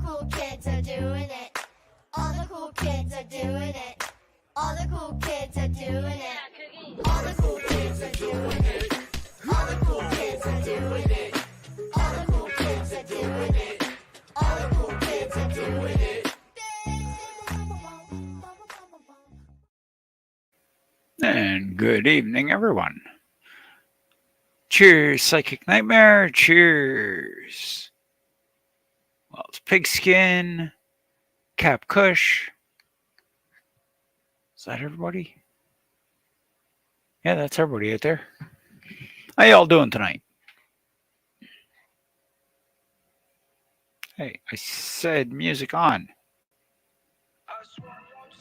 cool kids are doing it. All the cool kids are doing it. All the cool kids are doing it. All the cool kids are doing it. All the cool kids are doing it. All the cool kids are doing it. All the cool kids are doing it. And good evening, everyone. Cheers, Psychic Nightmare. Cheers. Well, it's Pigskin, Cap Kush. Is that everybody? Yeah, that's everybody out there. How y'all doing tonight? Hey, I said music on.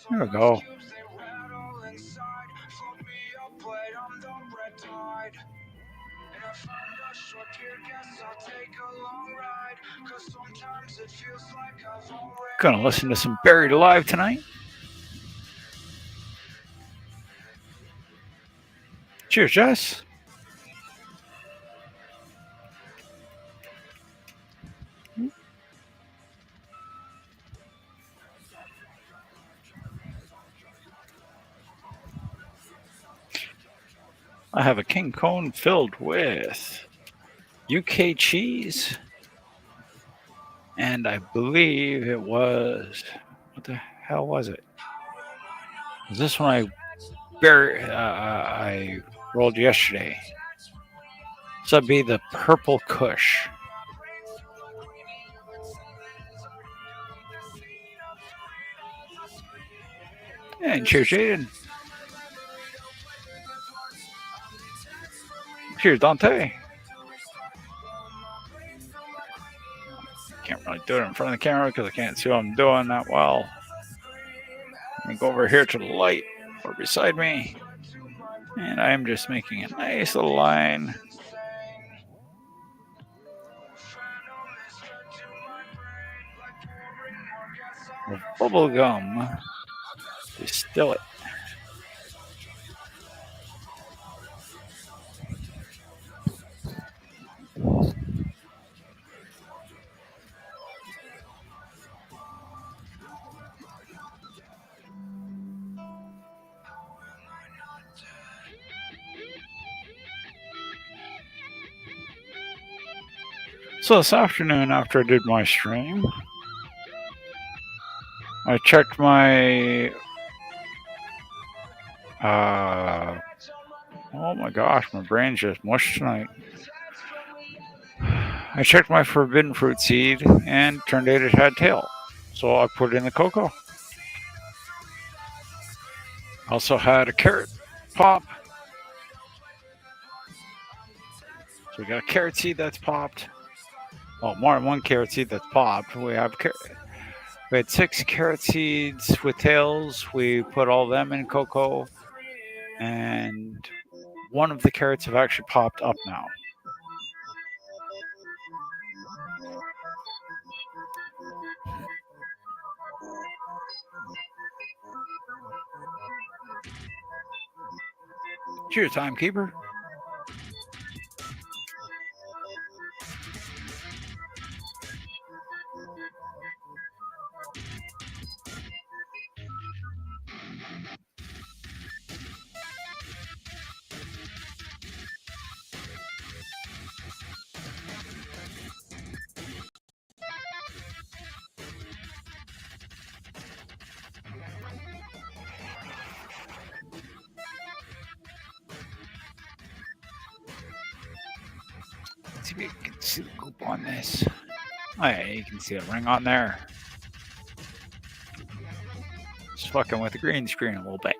There we go. Gonna listen to some Buried Alive tonight. Cheers, Jess. I have a king cone filled with UK cheese, and I believe it was, what the hell was it? Was this one I rolled yesterday? So it'd be the Purple Kush. And cheers, Jaden. Cheers, Dante. Can't really do it in front of the camera because I can't see what I'm doing that well. Let me go over here to the light or beside me. And I'm just making a nice little line. Of bubble gum. Distill it. So this afternoon, after I did my stream, I checked my, oh my gosh, my brain's just mush tonight. I checked my forbidden fruit seed and turned out it had tail. So I put it in the cocoa. Also had a carrot pop. So we got a carrot seed that's popped. Well, more than one carrot seed that's popped. We had 6 carrot seeds with tails. We put all of them in cocoa. And one of the carrots have actually popped up now. Cheers, timekeeper. Let's see if you can see the goop on this. Oh yeah, you can see a ring on there. Just fucking with the green screen a little bit.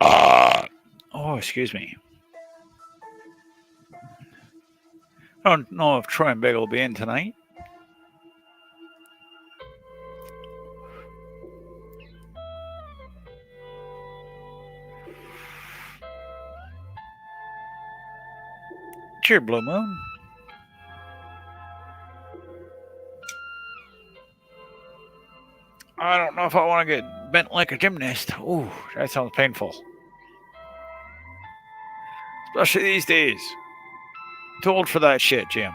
Oh, excuse me. I don't know if Troy and Bagel will be in tonight. Cheer, Blue Moon. I don't know if I want to get bent like a gymnast. Ooh, that sounds painful. Especially these days. Too old for that shit, Jim.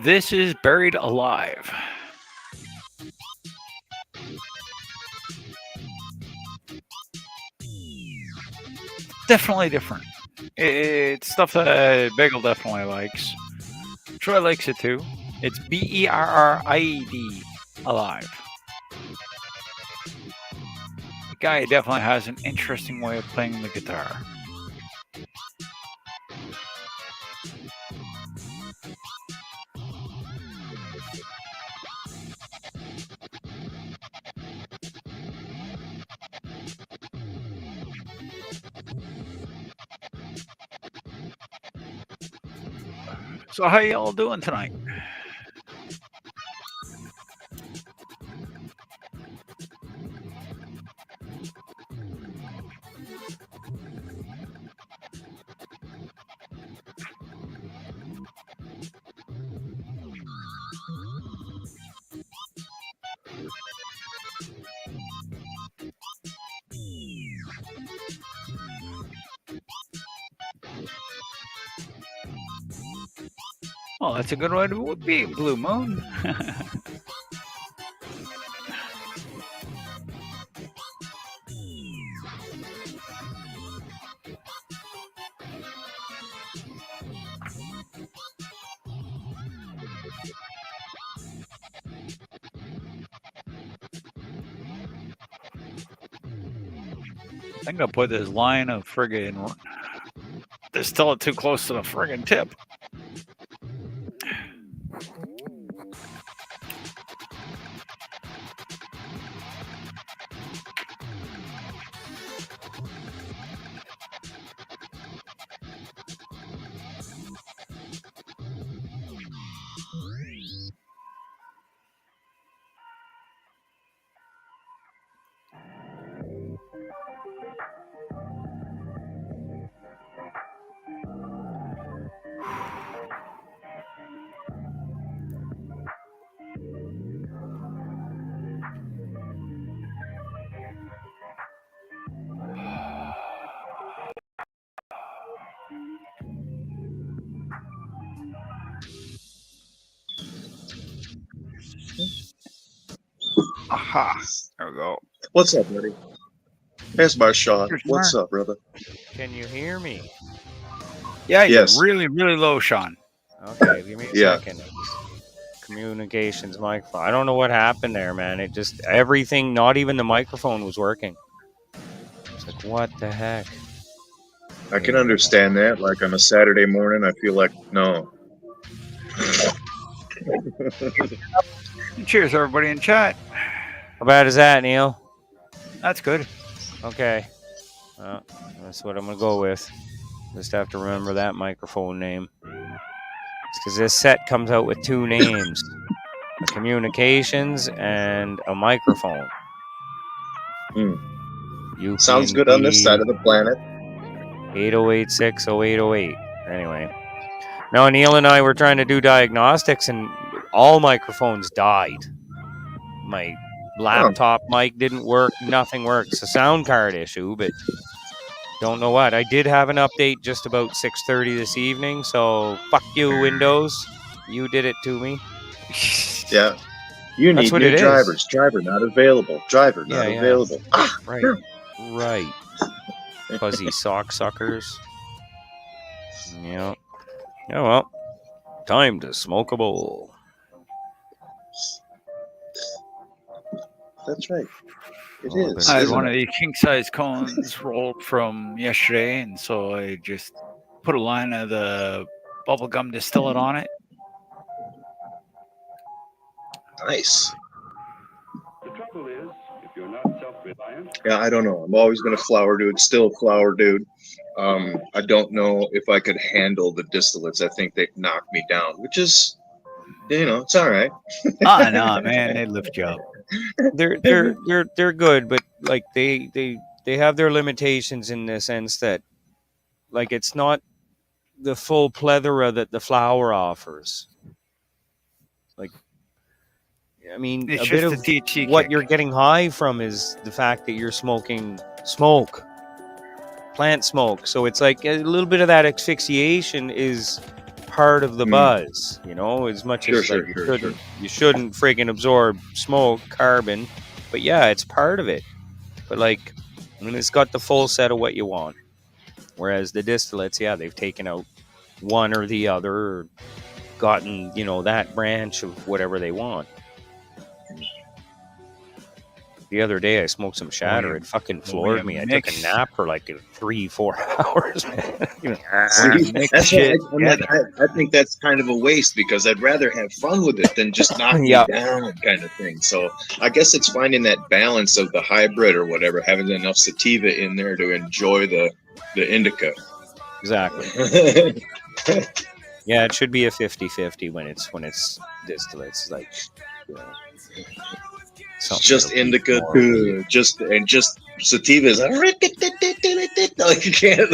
This is Buried Alive. Definitely different. It's stuff that Bagel definitely likes. Troy likes it too. It's BERRIED, Alive. The guy definitely has an interesting way of playing the guitar. So how y'all doing tonight? Oh, that's a good way to be, Blue Moon. I think I'll put this line of friggin' distill it too close to the friggin' tip. Aha. There we go. What's up, buddy? Here's my shot. Here's What's Mark. up, brother? Can you hear me? Yeah, Yes. you're really, really low, Sean. Okay, give me a Yeah. second. Communications microphone. I don't know what happened there, man. It just everything, not even the microphone was working. It's like, what the heck? I can understand that. Like on a Saturday morning, I feel like, no. Cheers, everybody in chat. How bad is that, Neil? That's good. Okay. Well, that's what I'm going to go with. Just have to remember that microphone name. Because this set comes out with two names. A communications and a microphone. Sounds good on this side of the planet. 80860808. Anyway. No, Neil and I were trying to do diagnostics and all microphones died. My laptop mic didn't work. Nothing worked. It's a sound card issue, but don't know what. I did have an update just about 6:30 this evening, so fuck you, Windows. You did it to me. Yeah. You That's need what new it is. drivers. Driver not available. Driver not Yeah. available. Ah, Right. Right. Fuzzy sock suckers. Yeah. Yeah, well. Time to smoke a bowl. That's right. It Oh, is. I had isn't one it? of the king size cones rolled from yesterday, and so I just put a line of the bubblegum distillate on it. Nice. The trouble is, if you're not Yeah, I don't know. I'm always been a flower dude, still a flower dude. I don't know if I could handle the distillates. I think they'd knock me down, which is, it's all right. Ah, no, man, they lift you up. They're good, but like they have their limitations in the sense that like it's not the full plethora that the flower offers. Like, I mean, It's a bit just of a THC what kick. you're getting high from is the fact that you're smoking smoke, plant smoke. So it's like a little bit of that asphyxiation is part of the buzz, as much as like you shouldn't friggin' absorb smoke, carbon, but yeah, it's part of it. But like, I mean, it's got the full set of what you want. Whereas the distillates, yeah, they've taken out one or the other, or gotten, that branch of whatever they want. The other day, I smoked some shatter. It fucking floored me. I took a nap for like 3-4 hours, man. I think that's kind of a waste because I'd rather have fun with it than just knock me down kind of thing. So I guess it's finding that balance of the hybrid or whatever, having enough sativa in there to enjoy the indica. Exactly. Yeah, it should be a 50-50 when it's distillates, like, just indica, just sativas. Like you can't.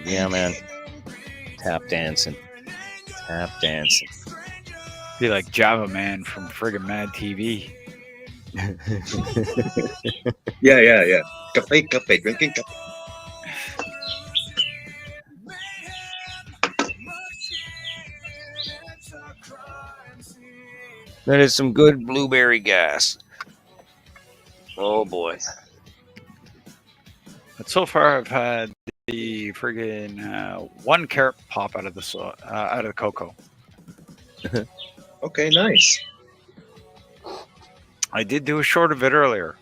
Yeah, man. Tap dancing. Be like Java Man from friggin' Mad TV. Yeah. Cafe, drinking cafe. That is some good blueberry gas. Oh boy. But so far, I've had the friggin' 1 carat pop out of the cocoa. Okay, nice. I did do a short of it earlier.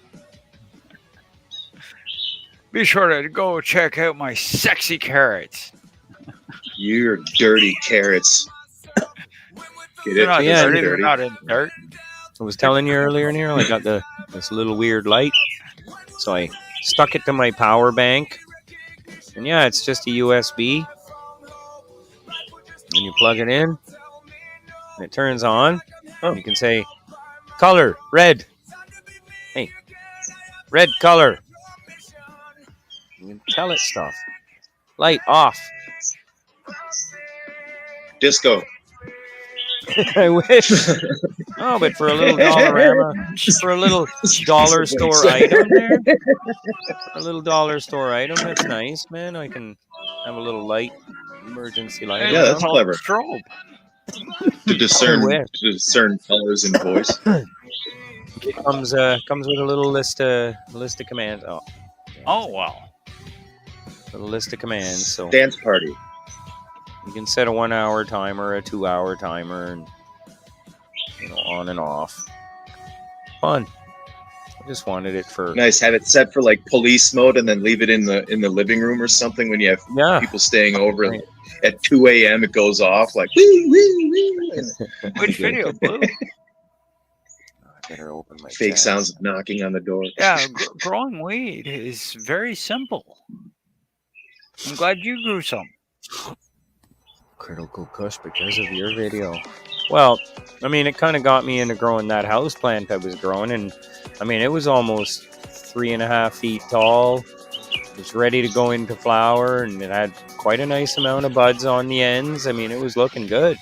Be sure to go check out my sexy carrots. Your dirty carrots. They're not dirty. They're not in dirt. I was telling you earlier, Neil, I got this little weird light. So I stuck it to my power bank. And yeah, it's just a USB. And you plug it in. And it turns on. You can say, color, red. Hey, red color. You can tell it stuff. Light off. Disco. I wish. Oh, but for a little Dollarama, for a little dollar store item there, a little dollar store item, that's nice, man. I can have a little light, emergency light. Yeah, that's clever. Strobe. To discern colors and voice. It comes with a little list of commands. Oh wow. A list of commands. So dance party. You can set a 1 hour timer, a 2 hour timer, and on and off. Fun. I just wanted it for nice. Have it set for like police mode, and then leave it in the living room or something when you have people staying over. Right. At 2 a.m. it goes off like wee wee wee. Which video, Blue? I better open my fake chat. Sounds of knocking on the door. Yeah, growing weed is very simple. I'm glad you grew some. Critical Kush because of your video. Well, I mean, it kind of got me into growing that house plant I was growing, and I mean, it was almost 3.5 feet tall. It was ready to go into flower, and it had quite a nice amount of buds on the ends. I mean, it was looking good.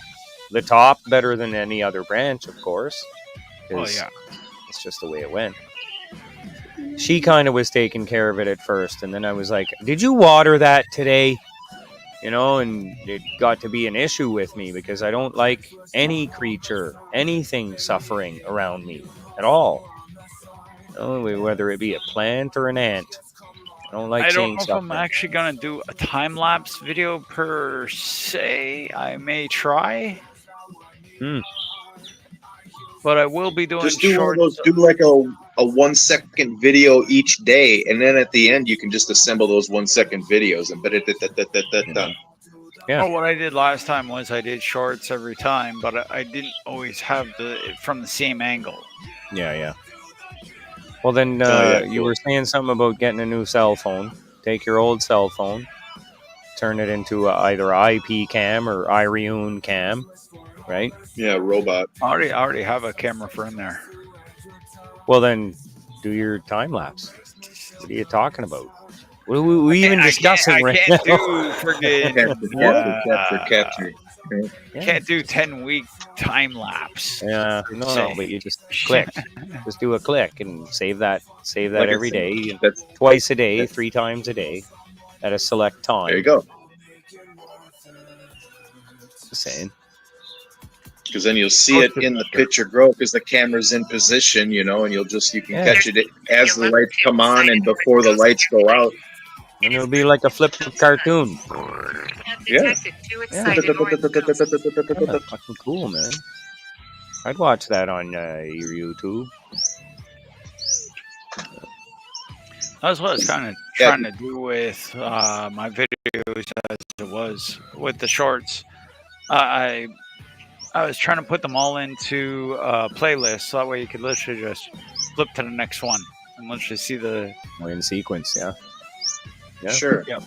The top better than any other branch, of course. Oh yeah, it's just the way it went. She kind of was taking care of it at first, and then I was like, "Did you water that today?" And it got to be an issue with me because I don't like any creature, anything suffering around me at all. Whether it be a plant or an ant. I don't like seeing know if I'm actually going to do a time-lapse video per se. I may try. But I will be doing just do shorts. One of those, do like a 1 second video each day, and then at the end you can just assemble those 1 second videos and done. Yeah. Well, what I did last time was I did shorts every time, but I didn't always have it from the same angle. Yeah. Well, then yeah, you cool. were saying something about getting a new cell phone. Take your old cell phone, turn it into either IP cam or iReune cam, right? Yeah, robot. I already have a camera for in there. Well, then do your time lapse. What are you talking about? What are we even discussing I right can't now? do friggin' Capture. Yeah. can't do 10-week time lapse. Yeah, per no, se. but you just click, just do a click and save that Like I every said, day, and that's twice a day, 3 times a day, at a select there you time. go. Just saying. Because then you'll see it in the picture grow because the camera's in position, you know, and you can Yeah, catch it as the lights come on and before the lights go out. and it'll be like a flip cartoon. Yeah. Yeah, fucking cool, man. I'd watch that on your YouTube. That's what I was kind of Yeah. trying to do with my videos as it was with the shorts. I was trying to put them all into playlists so that way you could literally just flip to the next one and literally see the. In sequence, yeah. Sure. Yep.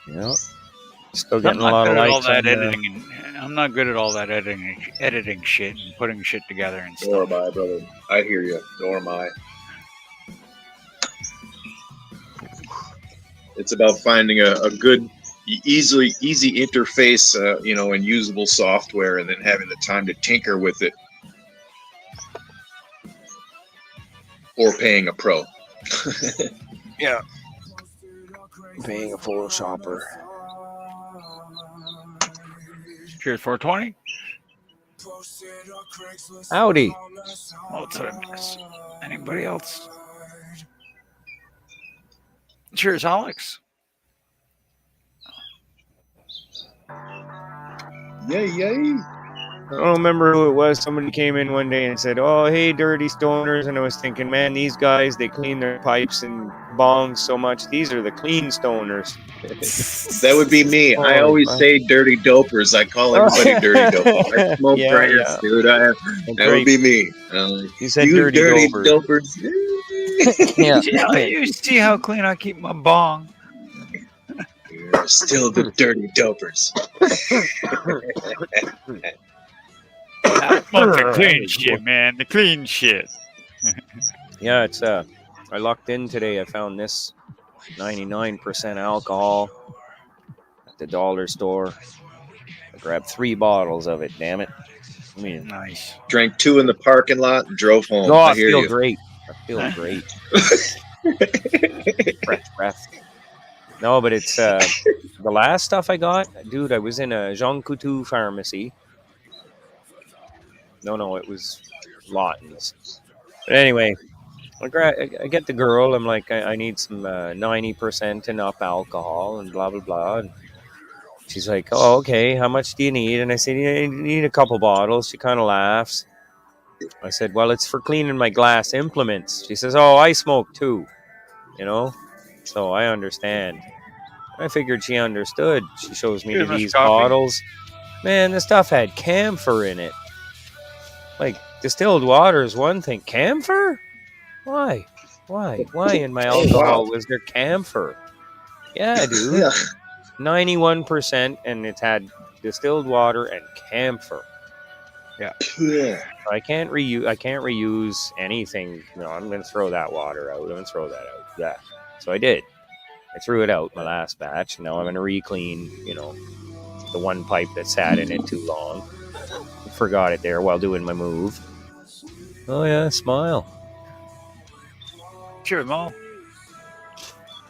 Yeah. Still I'm getting a not lot good of at all likes that on editing. I'm not good at all that editing shit and putting shit together and Nor stuff. am I, brother. I hear you. Nor am I. It's about finding a good, easy interface, you know, and usable software, and then having the time to tinker with it, or paying a pro. Yeah. Being a Photoshopper. Cheers 420. Howdy. What's I miss? Anybody else? Cheers, Alex. Yay, yay. I don't remember who it was. Somebody came in one day and said, "Oh, hey, dirty stoners." And I was thinking, man, these guys, they clean their pipes and bongs so much. These are the clean stoners. That would be me. I Holy always fuck. say dirty dopers. I call everybody dirty dopers. I smoke Yeah, grass, yeah. dude. That would be me. You said You dirty dirty dopers. dopers. Yeah. You see how clean I keep my bong. You're still the dirty dopers. I smoke the clean shit, man. The clean shit. Yeah, it's I lucked in today. I found this 99% alcohol at the dollar store. I grabbed 3 bottles of it. Damn it! I mean, Nice. Drank 2 in the parking lot and drove home. oh, I hear feel you. great. I feel great. Fresh breath. No, but it's the last stuff I got, dude. I was in a Jean Coutu pharmacy. No, it was Lawton's. But anyway, I get the girl. I'm like, I need some 90% and up alcohol and blah blah blah. And she's like, oh, okay. How much do you need? And I said, you need a couple bottles. She kind of laughs. I said, well, it's for cleaning my glass implements. She says, oh, I smoke too. You know, so I understand. I figured she understood. She shows me Here's my these coffee. bottles. Man, the stuff had camphor in it. Like, distilled water is one thing. Camphor? Why? Why in my alcohol was there camphor? Yeah, dude. Yeah. 91%, and it had distilled water and camphor. Yeah. I can't reuse anything. No, I'm gonna throw that water out. Yeah. So I did. I threw it out my last batch. Now I'm gonna re-clean, the one pipe that sat in it too long. Forgot it there while doing my move. Oh yeah, smile. Cheers, Mo.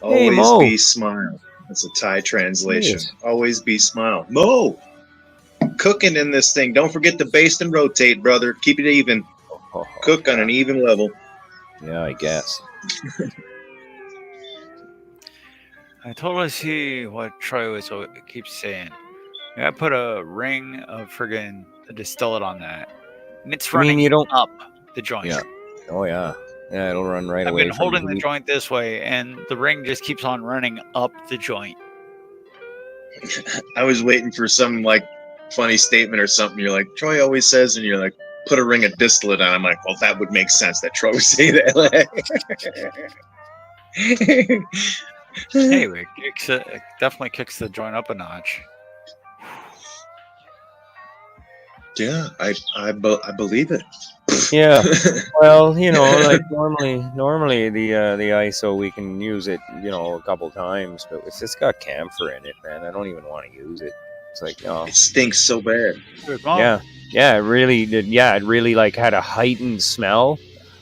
Hey, Always Mo. be smile. That's a Thai translation. Yes. Always be smile. Mo! Cooking in this thing. Don't forget to baste and rotate, brother. Keep it even. Cook on an even level. Yeah, I guess. I totally see what Troy keeps saying. I put a ring of friggin' the distillate on that, and it's You mean running you don't- up the joint. Yeah. Oh yeah. Yeah, it'll run right I've away. been holding the joint this way, and the ring just keeps on running up the joint. I was waiting for some like funny statement or something. You're like, Troy always says, and you're like, put a ring of distillate on. I'm like, well, that would make sense that Troy would say that. Anyway, it definitely kicks the joint up a notch. Yeah, I believe it. Yeah. Well, like normally the ISO we can use it, a couple times, but if it's got camphor in it, man, I don't even want to use it. It's like, no. It stinks so bad. Yeah, it really did. Yeah, it really like had a heightened smell.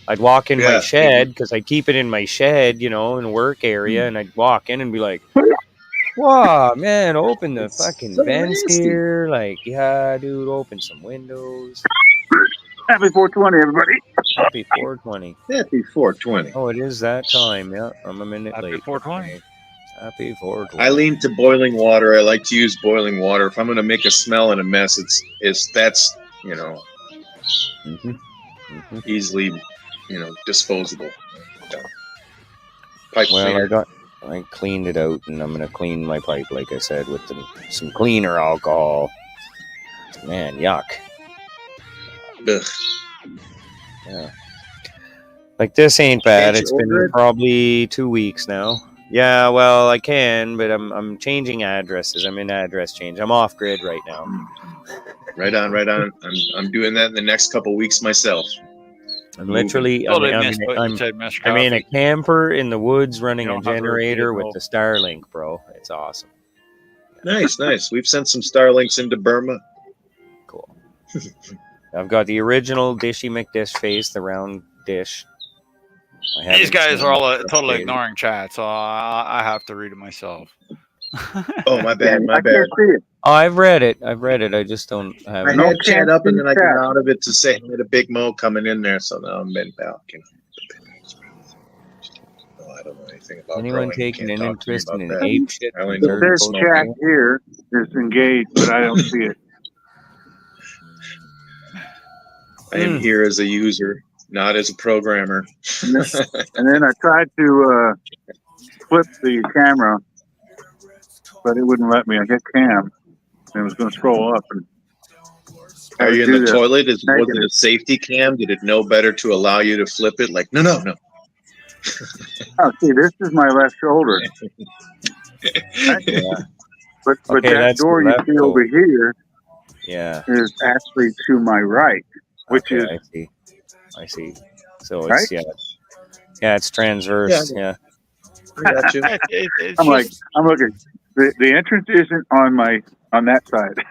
I'd walk in my shed because I'd keep it in my shed, in the work area, and I'd walk in and be like, "Wow, man, open the fucking so vents nasty. here!" Like, yeah, dude, open some windows. Happy 420, everybody. Happy 420. Happy 420. Oh, it is that time. Yeah, I'm a minute Happy late. 420. Happy 420. I lean to boiling water. I like to use boiling water. If I'm going to make a smell and a mess, that's easily, disposable. Pipe cleaner. I cleaned it out, and I'm gonna clean my pipe, like I said, with some cleaner alcohol. Man, yuck. Ugh. Yeah. Like, this ain't bad. Can't It's you been order it? probably 2 weeks now. Yeah, well, I can, but I'm changing addresses. I'm in address change. I'm off grid right now. Right on. I'm doing that in the next couple weeks myself. I'm literally Totally I'm missed what you said, Mr. in a Coffee. camper in the woods running You a don't have to repeat generator it, with bro. the Starlink, bro. It's awesome. Nice. We've sent some Starlinks into Burma. Cool. I've got the original Dishy McDish face, the round dish. These guys are all totally days. ignoring chat, so I have to read it myself. Oh, my bad. I can't see it. Oh, I've read it. I just don't have I it. had chat up and then I got chat. out of it to say I had a big mo coming in there, so now I'm been back. Oh, I don't know anything about Anyone growing. taking Can't an talk to me interest about in that. an ape shit? I only The know third smoke. chat here is engaged, but I don't see it. I am here as a user, not as a programmer. And then I tried to flip the camera, but it wouldn't let me. I hit cam, and it was going to scroll up. And I Are would you in do the that. toilet? Was it Negative. a safety cam? Did it know better to allow you to flip it? Like, no. Oh, see, this is my left shoulder. Yeah. But Okay, that that's door the you left see over shoulder. here Yeah. is actually to my right, which Okay, is I see. So Right? it's yeah, it's transverse. Yeah. I got you. It's I'm like, just- I'm looking. The entrance isn't on that side.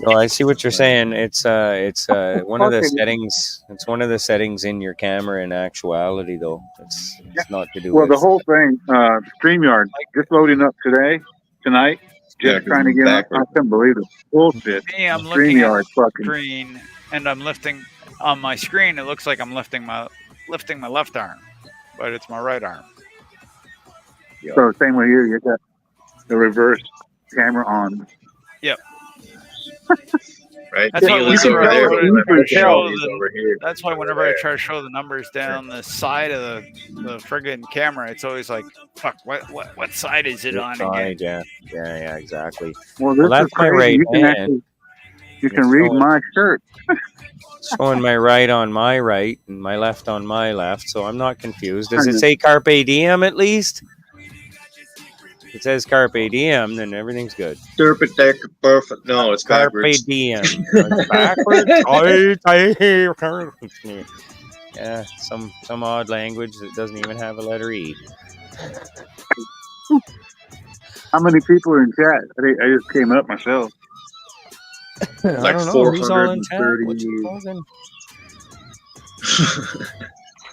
Oh, I see what you're saying. It's one of the Okay. settings. It's one of the settings in your camera. In actuality, though, it's not to do Well, with. the whole thing, StreamYard, just loading up tonight, Yeah, just trying to get on. I backward. couldn't believe it. Bullshit. me, I'm looking at StreamYard the fucking. screen, and I'm lifting on my screen. It looks like I'm lifting my left arm, but it's my right arm. So same way here, you got the reverse camera on. Right? That's why Neil is whenever over I there. try to Whenever show he's the- over here. That's why whenever I try to show the numbers down the side of the friggin' camera, it's always like, fuck, what side is it on again? Yeah, exactly. Well, this that's is my crazy. right You can hand. actually, you can It's read showing- my shirt. Showing my right on my right and my left on my left, so I'm not confused. Does it say Carpe Diem at least? If it says Carpe Diem, then everything's good. Perfect. No, it's Carpe backwards. Diem. It's backwards. Yeah, some odd language that doesn't even have a letter E. How many people are in chat? I just came up myself. Like I don't know. Who's all in chat? 430. What you smoking?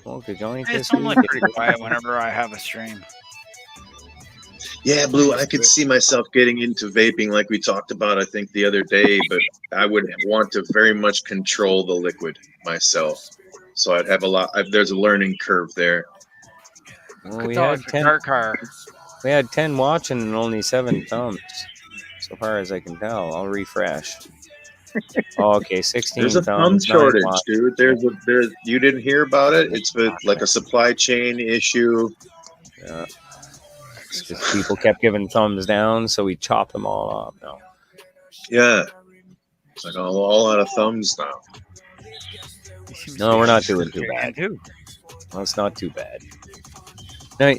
Smoke a joint It's this normally week? pretty quiet whenever I have a stream. Yeah, Blue, I could see myself getting into vaping like we talked about, I think, the other day, but I would want to very much control the liquid myself. So I'd have there's a learning curve there. Well, Good we dog, had 10. dark car. We had 10 watching and only 7 thumbs, so far as I can tell. I'll refresh. Oh, okay, 16 There's a thumb thumbs. 9 shortage, watching. dude. You didn't hear about it? It's like a supply chain issue. Yeah. It's just people kept giving thumbs down, so we chopped them all off now. Yeah. It's like all out of thumbs now. He seems No, to we're be not doing too drinking bad. too. Well, it's not too bad. Now,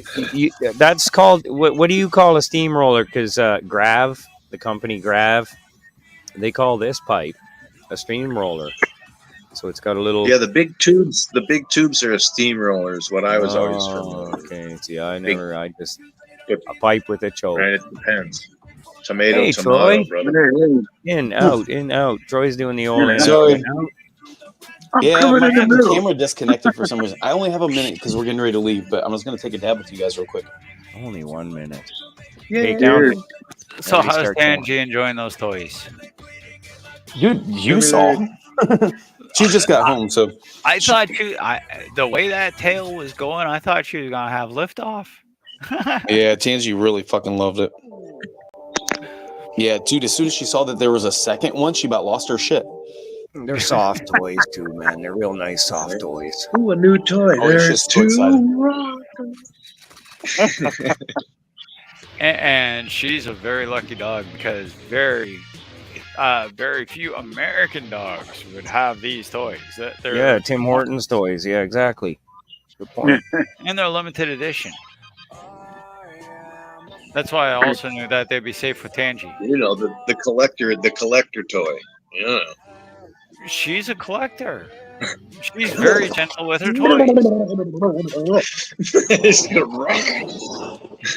that's called what do you call a steamroller? Because Grav, the company Grav, they call this pipe a steamroller. So it's got a little. Yeah, the big tubes. The big tubes are steamrollers. What I was always familiar with. Okay. See, I Big- just a pipe with a choke. Right, it depends. Tomato, Hey, tomato, Troy. brother. In, out. Troy's doing the old in, Sorry. out, in, out. I'm Yeah, coming my in the fucking middle. camera disconnected for some reason. I only have a minute because we're getting ready to leave, but I'm just gonna take a dab with you guys real quick. Only 1 minute. Yeah. Okay, count it. So Ready, how's start going. Angie enjoying those toys? Dude, you saw. She just got home, so I thought the way that tail was going, I thought she was gonna have liftoff. yeah, Tangi really fucking loved it. Yeah, dude, as soon as she saw that there was a second one, she about lost her shit. They're soft toys too, man. They're real nice soft toys. Ooh, a new toy. Oh, There's she's so excited. And she's a very lucky dog because very few American dogs would have these toys. Yeah, Tim Hortons toys. Yeah, exactly. Good point. And they're limited edition. That's why I also knew that they'd be safe with Tangi. You know, the collector toy. Yeah. She's a collector. She's very gentle with her toys.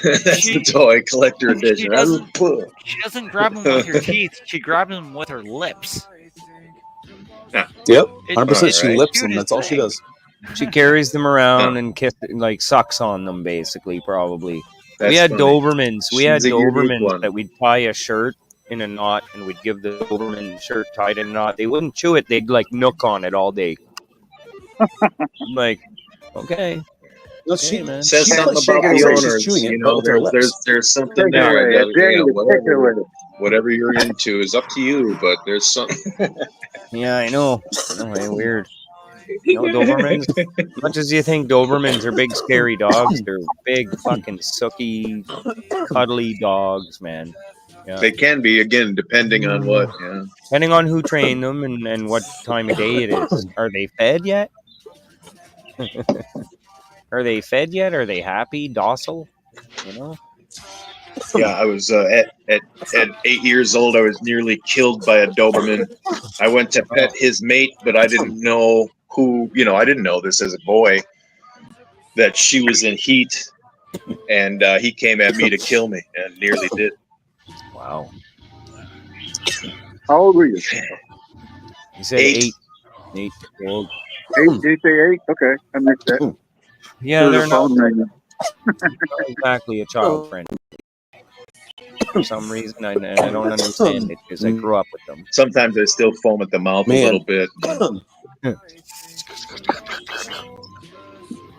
That's the toy collector edition. She doesn't grab them with her teeth. She grabs them with her lips. Yep, It's 100%. She right. lips them. That's all she does. She carries them around and like sucks on them, basically. Probably. That's we had funny. Dobermans. We had She's a unique Dobermans one. that we'd tie a shirt in a knot, and we'd give the Doberman shirt tied in a knot. They wouldn't chew it. They'd like nook on it all day. I'm like, okay. No, Hey, man. Says She something puts about sugar in the her, she's owners. chewing it, You but know, with her lips. there's something Take it there. away. I dare you to take it away. Whatever you're into is up to you, but there's something. Yeah, I know. Weird. No, Dobermans. As much as you think Dobermans are big, scary dogs, they're big, fucking sooky, cuddly dogs, man. Yeah. They can be, again, depending on what. Yeah. Depending on who trained them and what time of day it is. Are they fed yet? Are they fed yet? Are they happy, docile? You know? Yeah, I was at 8 years old. I was nearly killed by a Doberman. I went to pet his mate, but I didn't know who. You know, I didn't know this as a boy that she was in heat, and he came at me to kill me, and nearly did. Wow. How old were you? You said 8. 8 years old. 8? Did you say 8? Okay, I missed that. Yeah, they're the not phone ringing. exactly a child friend. For some reason, I don't understand it because I grew up with them. Sometimes I still foam at the mouth Man. a little bit.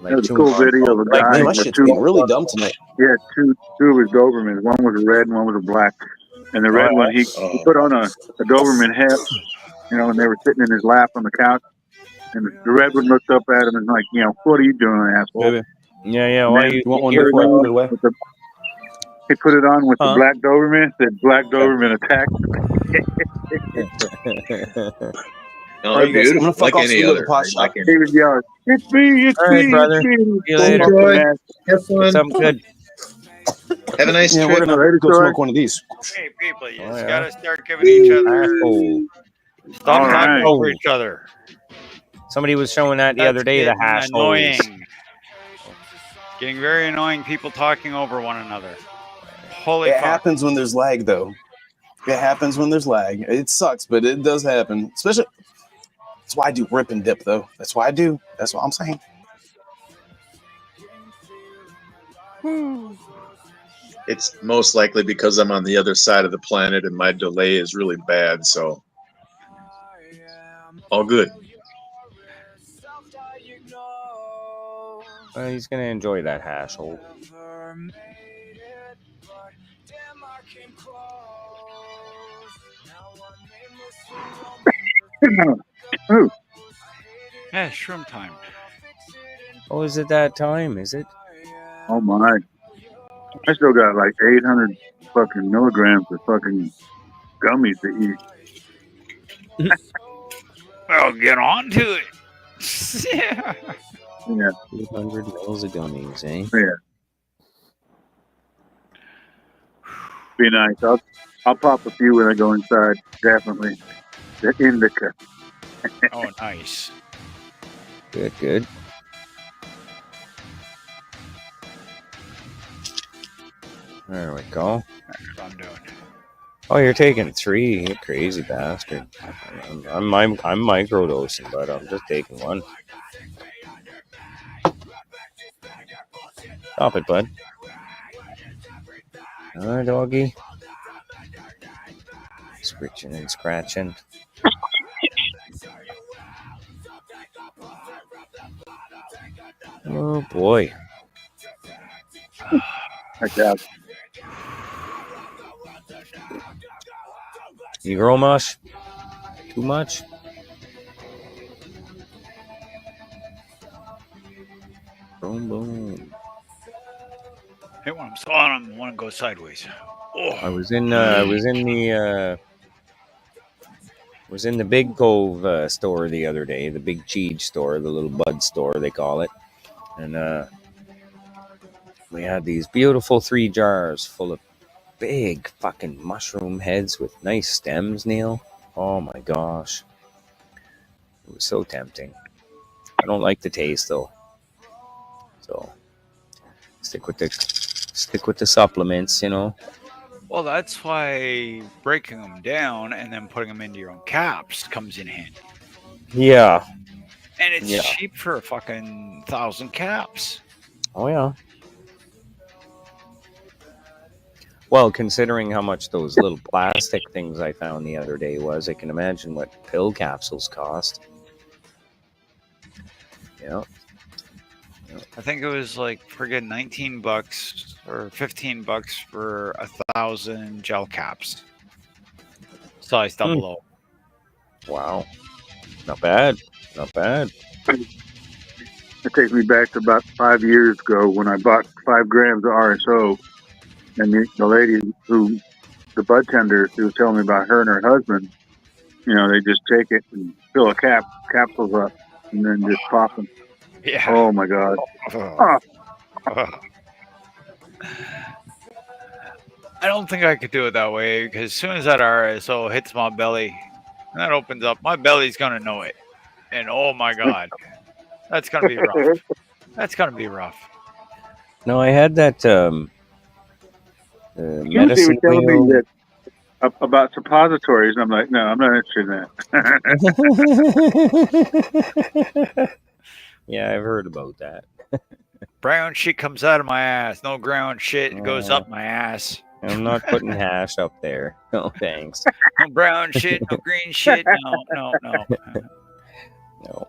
Like There's a chewing cool on video of a like, guy. Man, my with shit's being really dumb tonight. Yeah, two of his Dobermans. One was a red and one was a black. And the red one, he put on a Doberman hat, you know, and they were sitting in his lap on the couch. And the red one looked up at him and like, you know, what are you doing, asshole? Baby, Yeah. Why you you want one here before I for? put it away? He put it on with Huh? the black Doberman. Said black Doberman attack. No, All they're right, guys, I'm beautiful, gonna fuck like off. any See you at the other. pot shop. Like He was yelling, "It's me! It's All right, me! brother. It's me!" See you Cool, later. Troy. Man. Have fun. Something good. Have a nice Yeah, trip. we're gonna Later, go Troy. smoke one of these. Hey, people, you Oh, just yeah. gotta start giving each other. Asshole. Stop All talking right. over each other. Somebody was showing that the other day. The That's getting hash annoying. holes. Getting very annoying. People talking over one another. Holy It fuck! happens when there's lag, though. It happens when there's lag. It sucks, but it does happen. Especially, that's why I do rip and dip, though. That's why I do. That's what I'm saying. It's most likely because I'm on the other side of the planet and my delay is really bad. So, all good. He's gonna enjoy that hash hole. Ooh, Yeah, shroom time. Oh, is it that time? Is it? oh my! I still got like 800 fucking milligrams of fucking gummies to eat. Well, get on to it. Yeah. Yeah, 200 mils of gummies, eh? yeah. Be nice. I'll pop a few when I go inside. Definitely. The indica. Oh, nice. Good, good. There we go. That's what I'm doing. Oh, you're taking 3, you crazy bastard. I'm microdosing, but I'm just taking 1. Stop it, bud. Alright, doggy. Scritching and scratching. Oh boy. Okay. You grow much? Too much? Boom, boom. Hey, when I'm sawing, I want to go sideways. Oh. I was in the Big Cove store the other day, the Big Cheege store, the little bud store they call it, and we had these beautiful 3 jars full of big fucking mushroom heads with nice stems, Neil. Oh my gosh, it was so tempting. I don't like the taste though, so stick with the supplements, you know. Well, that's why breaking them down and then putting them into your own caps comes in handy. Yeah. And it's Yeah. cheap for a fucking 1,000 caps. Oh yeah. Well, considering how much those little plastic things I found the other day was, I can imagine what pill capsules cost. Yeah. I think it was like friggin' $19 or $15 for 1,000 gel caps. Size double O. Wow. Not bad. Not bad. It takes me back to about 5 years ago when I bought 5 grams of RSO. And the lady the bud tender, she was telling me about her and her husband. You know, they just take it and fill a capsules up and then just pop them. Yeah. Oh my God. I don't think I could do it that way because as soon as that RSO hits my belly and that opens up, my belly's going to know it. And oh my God, that's going to be rough. That's going to be rough. No, I had that Tuesday medicine was telling wheel. me that about suppositories, and I'm like, no, I'm not interested in that. Yeah, I've heard about that. Brown shit comes out of my ass. No ground shit goes up my ass. I'm not putting hash up there. No, thanks. No brown shit, no green shit. No. No.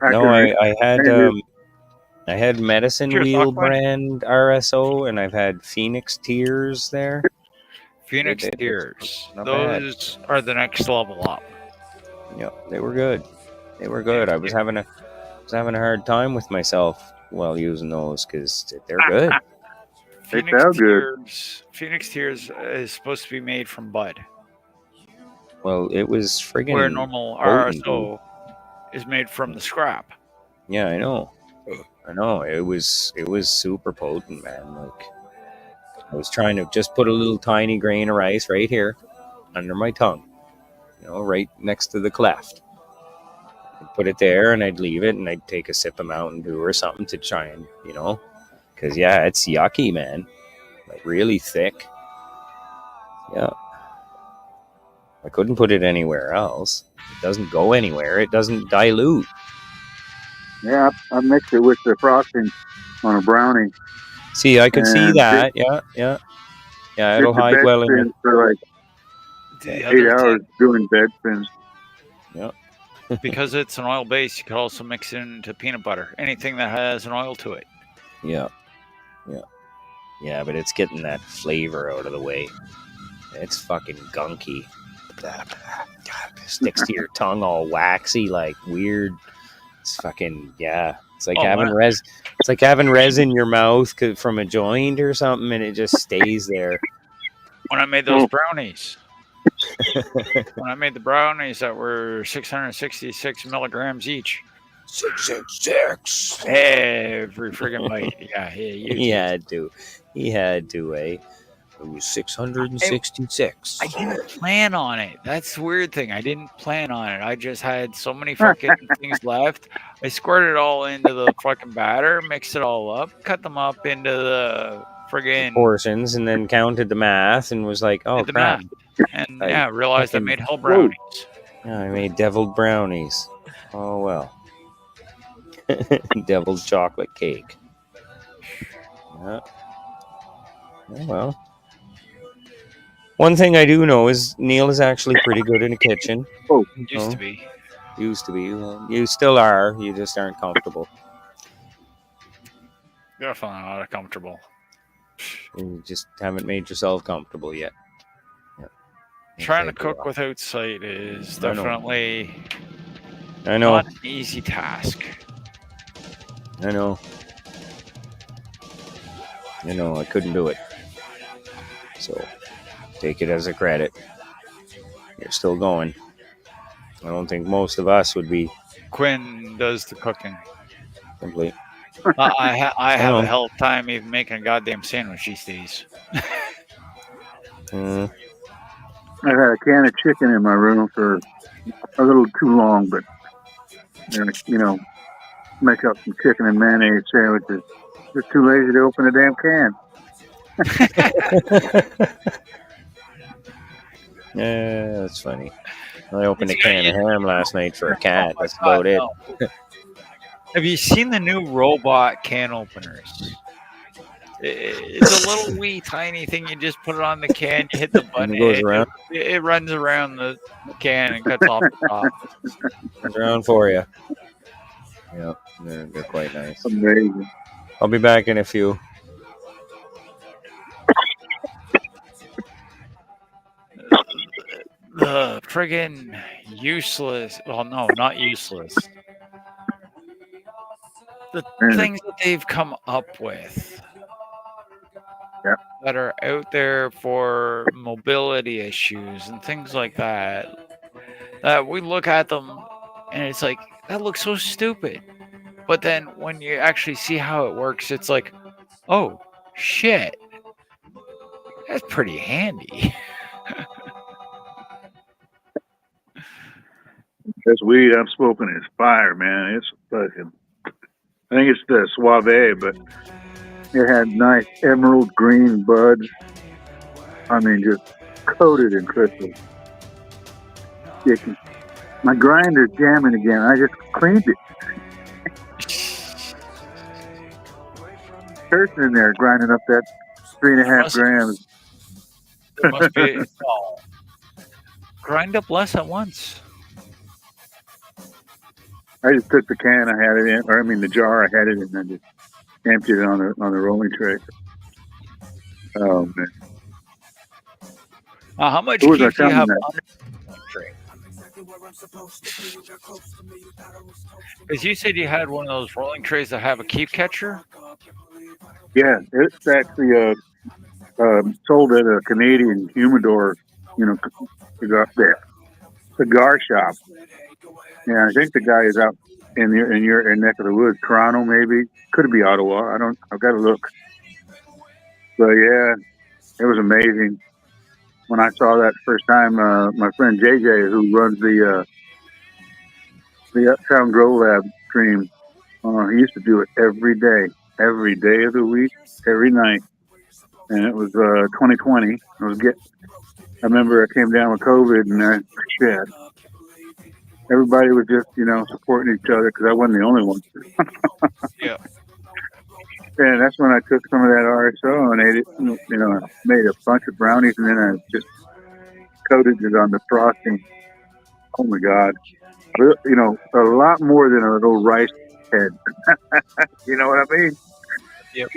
No, I had Medicine Cheers, Wheel Aqua. brand RSO, and I've had Phoenix Tears there. Phoenix They- Tears. not bad. Those are the next level up. Yep, they were good. They were good. I was having a hard time with myself while using those because they're good. They sound good. Phoenix Tears is supposed to be made from bud, Well, it was friggin' where normal potent, RSO is made from the scrap. Yeah, I know. It was super potent, man. Like I was trying to just put a little tiny grain of rice right here under my tongue, you know, right next to the cleft. I'd put it there, and I'd leave it, and I'd take a sip of Mountain Dew or something to try and, you know, because yeah, it's yucky, man. Like really thick. Yeah. I couldn't put it anywhere else. It doesn't go anywhere. It doesn't dilute. Yeah, I mixed it with the frosting on a brownie. See, I could see And that. Yeah. It'll did the hide bed well in spins for like The 8 other hours thing, doing bed spins. Yeah. because it's an oil base, you could also mix it into peanut butter. Anything that has an oil to it. Yeah, but it's getting that flavor out of the way. It's fucking gunky. Sticks to your tongue all waxy, like weird. It's fucking It's like It's like having res in your mouth from a joint or something, and it just stays there. When I made those brownies. When I made the brownies that were 666 milligrams each. 666. Every friggin' bite. Yeah, He had to. Eh? It was 666. I didn't plan on it. That's the weird thing. I didn't plan on it. I just had so many fucking things left. I squirted it all into the fucking batter, mixed it all up, cut them up into the friggin' Portions, and then counted the math and was like, oh, the crap. math. And I realized I fucking- made hell brownies. I made deviled brownies. Oh, well. Deviled chocolate cake. Yeah. Oh, well. One thing I do know is Neil is actually pretty good in the kitchen. Used to be. Used to be. Well, you still are. You just aren't comfortable. Definitely not comfortable. You just haven't made yourself comfortable yet. Yeah. Trying to Okay, cook well, without sight is I know. definitely I know. not an easy task. I know. I couldn't do it. So, take it as a credit. You're still going. I don't think most of us would be Quinn does the cooking. simply. I have know. a hell of a time even making a goddamn sandwich these days. I've had a can of chicken in my room for a little too long, but make up some chicken and mayonnaise sandwiches. Just too lazy to open a damn can. Yeah, that's funny. I opened a can of ham last night for a cat. That's about it. Have you seen the new robot can openers? It's a little wee tiny thing. You just put it on the can, you hit the button, it goes around. It runs around the can and cuts off the top. It's around for you. Yeah, they're quite nice. Amazing. I'll be back in a few. The friggin' useless. Well, no, not useless. The things that they've come up with that are out there for mobility issues and things like that. That we look at them and it's like, that looks so stupid. But then when you actually see how it works, it's like, oh, shit. That's pretty handy. This weed I'm smoking is fire, man. It's fucking. I think it's the Suave, but it had nice emerald green buds. I mean, just coated in crystals. Sticky. My grinder's jamming again. I just cleaned it. Person in there grinding up that 3.5 grams. There must be. Oh, grind up less at once. I just took the can I had it in, or I mean the jar I had it in, and just emptied it on the rolling tray. Oh man! How much Who was I keef do you telling have that? under the tray? Because you said you had one of those rolling trays that have a keep catcher. Yeah, it's actually sold at a Canadian humidor, cigar shop. Yeah, I think the guy is out in your neck of the woods, Toronto maybe. Could be Ottawa. I've got to look. But yeah, it was amazing. When I saw that first time, my friend JJ, who runs the Uptown Grow Lab stream, he used to do it every day of the week, every night. And it was 2020. I remember I came down with COVID, and shit. Everybody was just, supporting each other because I wasn't the only one. Yeah. And that's when I took some of that RSO and ate it, made a bunch of brownies, and then I just coated it on the frosting. Oh my God. A lot more than a little rice head. You know what I mean? Yep.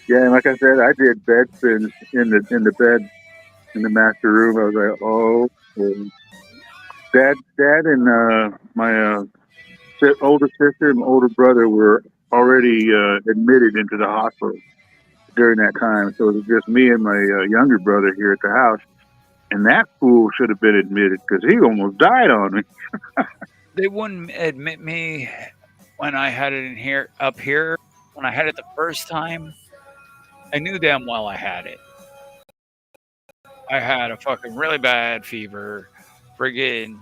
Yeah, and like I said, I did bed spins in the bed in the master room. I was like, oh, Dad, and my older sister and my older brother were already admitted into the hospital during that time. So it was just me and my younger brother here at the house. And that fool should have been admitted because he almost died on me. They wouldn't admit me when I had it in here up here. When I had it the first time, I knew damn well I had it. I had a fucking really bad fever. Friggin',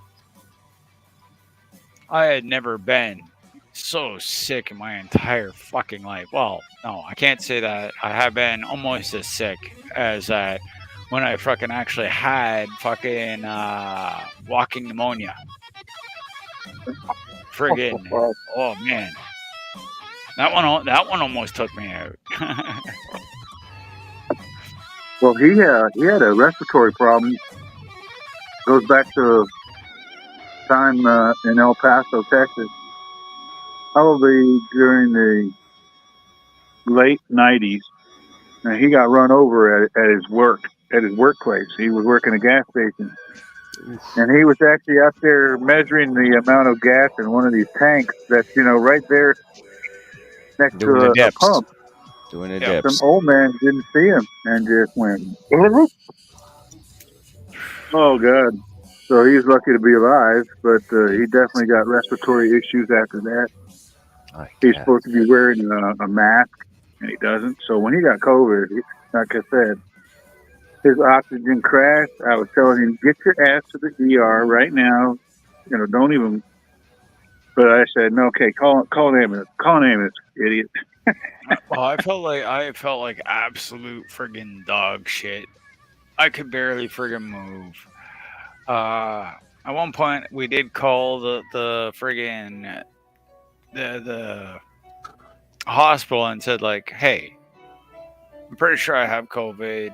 I had never been so sick in my entire fucking life. Well, no, I can't say that. I have been almost as sick as that when I fucking actually had fucking walking pneumonia. Friggin', oh man, that one almost took me out. Well, he had a respiratory problem. Goes back to time in El Paso, Texas, probably during the late '90s. And he got run over at his workplace. He was working a gas station, and he was actually out there measuring the amount of gas in one of these tanks that's right there next Doing to a a dips. pump. Doing a Yeah. dips. Some old man didn't see him and just went, oh God. So he's lucky to be alive, but he definitely got respiratory issues after that. He's supposed to be wearing a mask, and he doesn't. So when he got COVID, like I said, his oxygen crashed. I was telling him, get your ass to the ER right now. Don't even. But I said, no, okay, call an ambulance. Call an ambulance, idiot. Well, I felt like absolute friggin' dog shit. I could barely friggin' move. At one point, we did call the friggin' the hospital and said like, "Hey, I'm pretty sure I have COVID.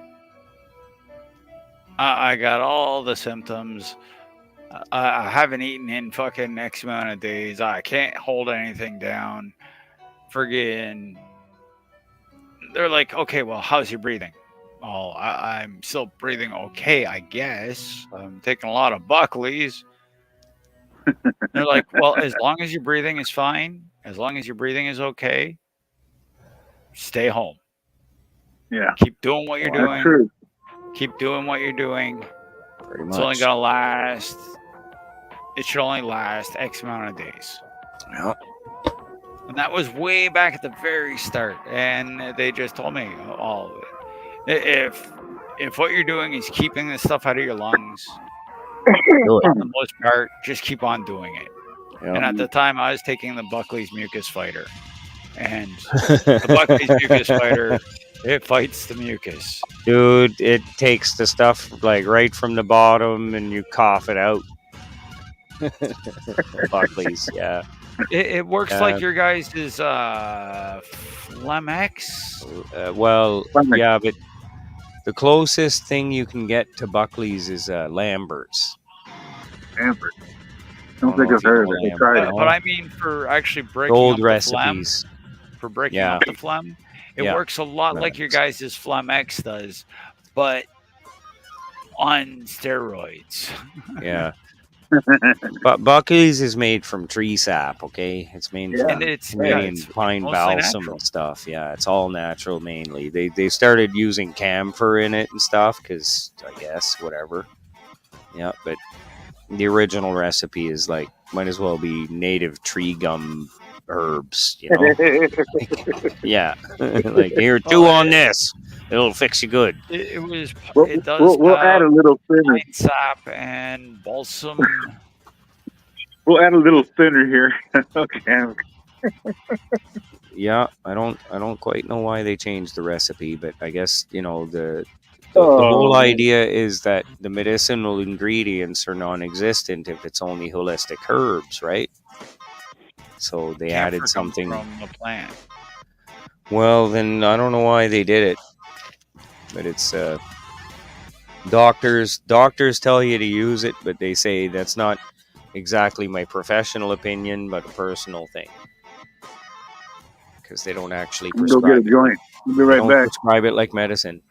I got all the symptoms. I haven't eaten in fucking X amount of days. I can't hold anything down. Friggin'." They're like, "Okay, well, how's your breathing?" "Oh, I'm still breathing okay, I guess. I'm taking a lot of Buckleys." They're like, "Well, as long as your breathing is fine, as long as your breathing is okay, stay home. Yeah, Keep doing what you're that's doing. true. Keep doing what you're doing. Pretty It's only much. gonna last. It should only last X amount of days." Yeah. And that was way back at the very start. And they just told me, "Oh, if what you're doing is keeping this stuff out of your lungs, Do for it. the most part, just keep on doing it." And Yeah. at the time, I was taking the Buckley's Mucus Fighter, and the Buckley's Mucus Fighter, it fights the mucus. Dude, it takes the stuff like right from the bottom and you cough it out. Buckley's, yeah. It works like your guys' is Flemex. Well, Flemex. yeah, but the closest thing you can get to Buckley's is Lambert's. Amber. Don't think know I've if you heard of know it. I Lambert. tried it. But I mean, for actually breaking Gold up recipes. the phlegm, for breaking Yeah. up the phlegm, it Yeah. works a lot like your guys' Flemex does, but on steroids. Yeah. But Buckley's is made from tree sap, okay? It's made Yeah. from And it's Canadian it's pine mostly balsam natural. and stuff. Yeah, it's all natural mainly. They started using camphor in it and stuff because I guess whatever. Yeah, but the original recipe is like might as well be native tree gum herbs, you know? Yeah, like here, chew on this. It'll fix you good. It was. We'll, It does we'll add have a little thinner. pine sap and balsam. We'll add a little thinner here. Okay. Yeah, I don't quite know why they changed the recipe, but I guess the whole man. idea is that the medicinal ingredients are non-existent if it's only holistic herbs, right? So they Camphor added comes something. from the plant. Well, then I don't know why they did it, but it's doctors tell you to use it, but they say that's not exactly my professional opinion, but a personal thing because they don't actually Go prescribe get a joint. We'll be They right don't back. prescribe it like medicine.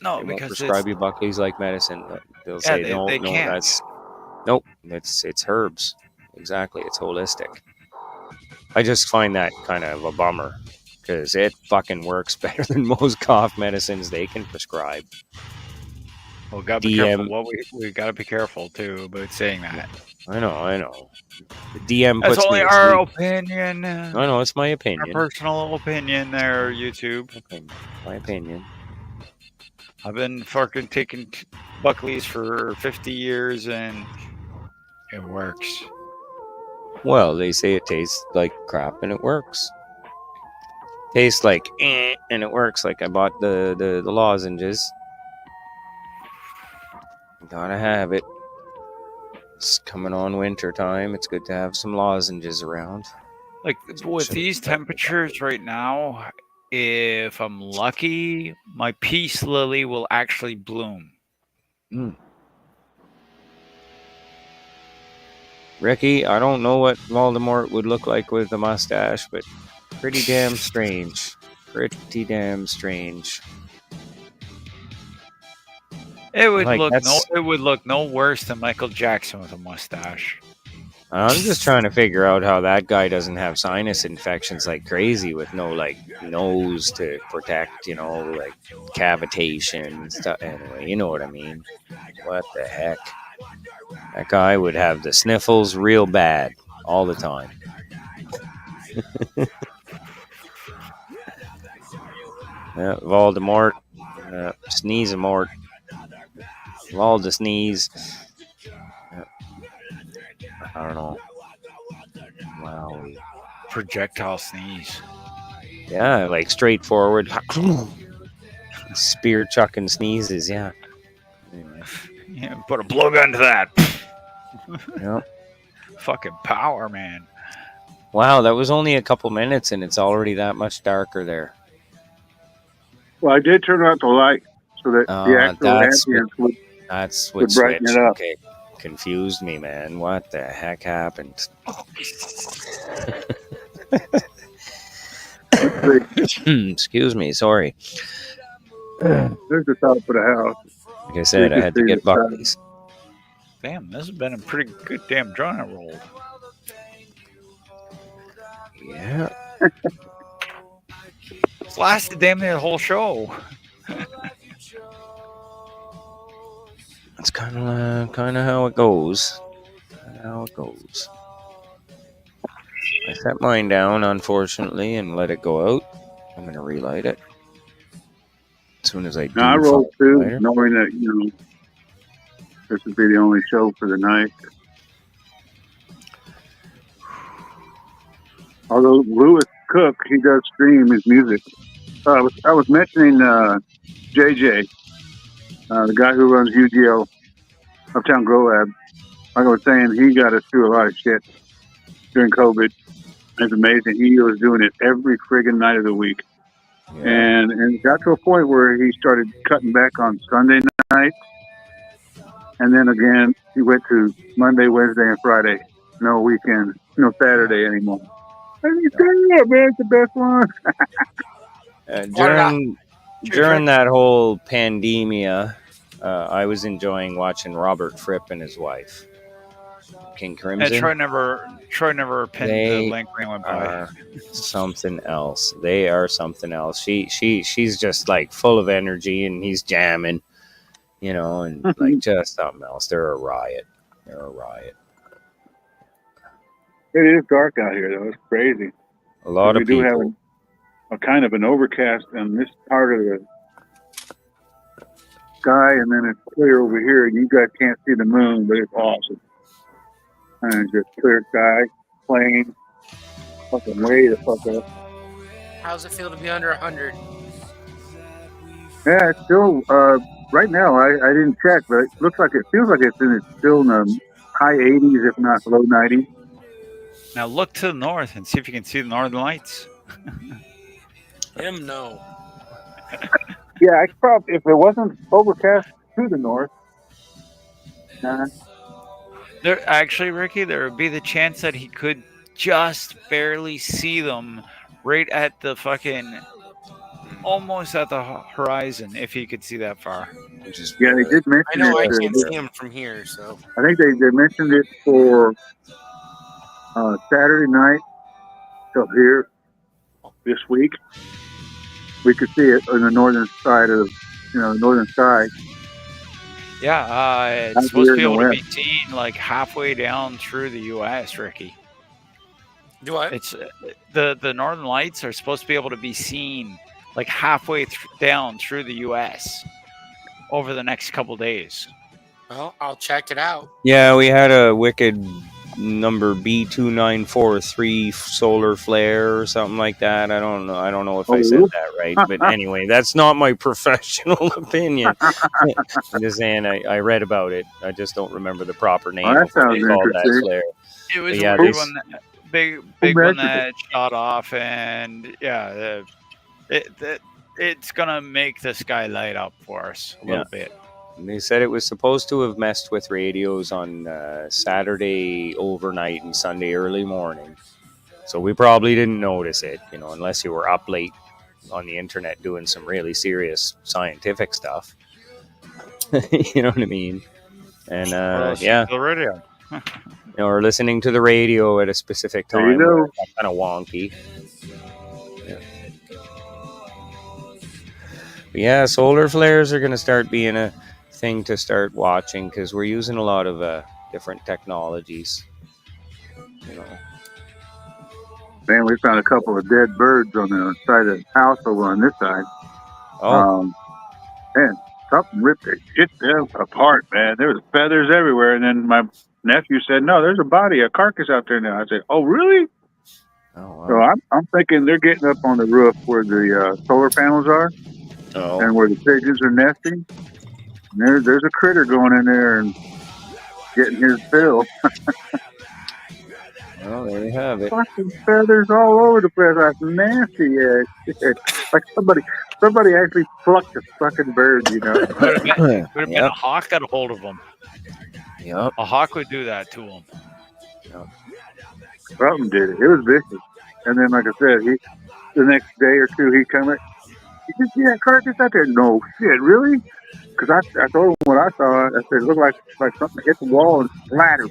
No, They won't because prescribe you Buckley's like medicine. They'll say no, they can't. it's herbs. Exactly, it's holistic. I just find that kind of a bummer because it fucking works better than most cough medicines they can prescribe. Well, gotta be careful. DM. What we gotta be careful too about saying that. I know. The DM That's puts only me to our sleep. opinion. I know it's my Our opinion. personal opinion there, YouTube. My opinion. I've been fucking taking Buckley's for 50 years and it works. Well, they say it tastes like crap and it works. Tastes like and it works. Like I bought the lozenges. Gotta have it. It's coming on winter time. It's good to have some lozenges around. Like with these temperatures right now, if I'm lucky, my peace lily will actually bloom. Ricky, I don't know what Voldemort would look like with a mustache, but pretty damn strange. Pretty damn strange. It would Like, look no worse than Michael Jackson with a mustache. I'm just trying to figure out how that guy doesn't have sinus infections like crazy with no like nose to protect, like cavitation and stuff. Anyway, you know what I mean. What the heck? That guy would have the sniffles real bad all the time. Yeah, Voldemort, Sneeze-a-mort, Valda sneeze. I don't know. Wow. Projectile sneeze. Yeah, like straightforward. Spear chucking sneezes, yeah. Anyway. Yeah, put a blowgun to that. Yeah. Fucking power, man. Wow, that was only a couple minutes and it's already that much darker there. Well, I did turn out the light so that the actual ambience would brighten it up. Okay, confused me, man. What the heck happened? Excuse me, sorry. There's the top of the house. Like I said, I had to get Buckley's. Damn, this has been a pretty good damn drawing I rolled. Yeah. It's lasted damn near the whole show. That's kind of how it goes. How it goes. I set mine down, unfortunately, and let it go out. I'm going to relight it. As soon as I do. Now, I rolled two, knowing that, this would be the only show for the night. Although Lewis Cook, he does stream his music. I was mentioning JJ, the guy who runs UGL, Uptown Grow Lab. Like I was saying, he got us through a lot of shit during COVID. It's amazing. He was doing it every friggin' night of the week. Yeah. And it got to a point where he started cutting back on Sunday nights. And then again, he went to Monday, Wednesday, and Friday. No weekend, no Saturday anymore. Yeah, man, it's the best one. During that whole pandemia, I was enjoying watching Robert Fripp and his wife, King Crimson. And Troy never pinned the link when he went by. Something else. They are something else. She's just like full of energy, and he's jamming, and like just something else. They're a riot. It is dark out here, though. It's crazy. A lot of people. We do have a kind of an overcast on this part of the sky, and then it's clear over here, and you guys can't see the moon, but it's awesome. And it's just clear sky, plain, fucking way the fuck up. How's it feel to be under 100? Yeah, it's still, right now, I didn't check, but it looks like it feels like it's still in the high 80s, if not low 90s. Now look to the north and see if you can see the northern lights. No. Yeah, I probably, if it wasn't overcast to the north. There actually, Ricky, there would be the chance that he could just barely see them right at the fucking, almost at the horizon, if he could see that far. Yeah, they did mention I know it. I can't see him from here, so. I think they mentioned it for Saturday night till here this week. We could see it on the northern side of, the northern sky. Yeah, it's Not supposed here to be in the able to be West. seen like halfway down through the U.S., Ricky. Do what? It's the Northern Lights are supposed to be able to be seen like halfway down through the U.S. over the next couple days. Well, I'll check it out. Yeah, we had a wicked number B2943 solar flare or something like that. I don't know. I don't know if I said Oh, that right, but anyway, that's not my professional opinion. I'm just saying I read about it. I just don't remember the proper well, name that of what they sounds called that interesting. flare. It was But a yeah, weird they one, big Who one measured it? that shot off, and yeah, it's gonna make the sky light up for us a Yeah. little bit. They said it was supposed to have messed with radios on Saturday overnight and Sunday early morning. So we probably didn't notice it, unless you were up late on the internet doing some really serious scientific stuff. You know what I mean? And Or listening yeah, to the radio. or listening to the radio at a specific There you time where go. it got kind of wonky. Yeah. But yeah, solar flares are going to start being a thing to start watching because we're using a lot of different technologies. Man, we found a couple of dead birds on the side of the house over on this side. Oh, Man, something ripped the shit them apart, man. There was feathers everywhere. And then my nephew said, "No, there's a body, a carcass out there now." I said, "Oh, really?" So wow. I'm thinking they're getting up on the roof where the solar panels are Oh, and where the pigeons are nesting. And there's a critter going in there and getting his fill. well, there you have it. Fucking feathers all over the place. That's nasty ass shit. Like somebody actually plucked a fucking bird, you know. Would have been Yep. a hawk got a hold of him. Yep. A hawk would do that to him. Something did it. It was vicious. And then, like I said, the next day or two, he come in. You can see that carcass out there? No shit, really? Because I told him what I saw. I said it looked like something hit the wall and splattered.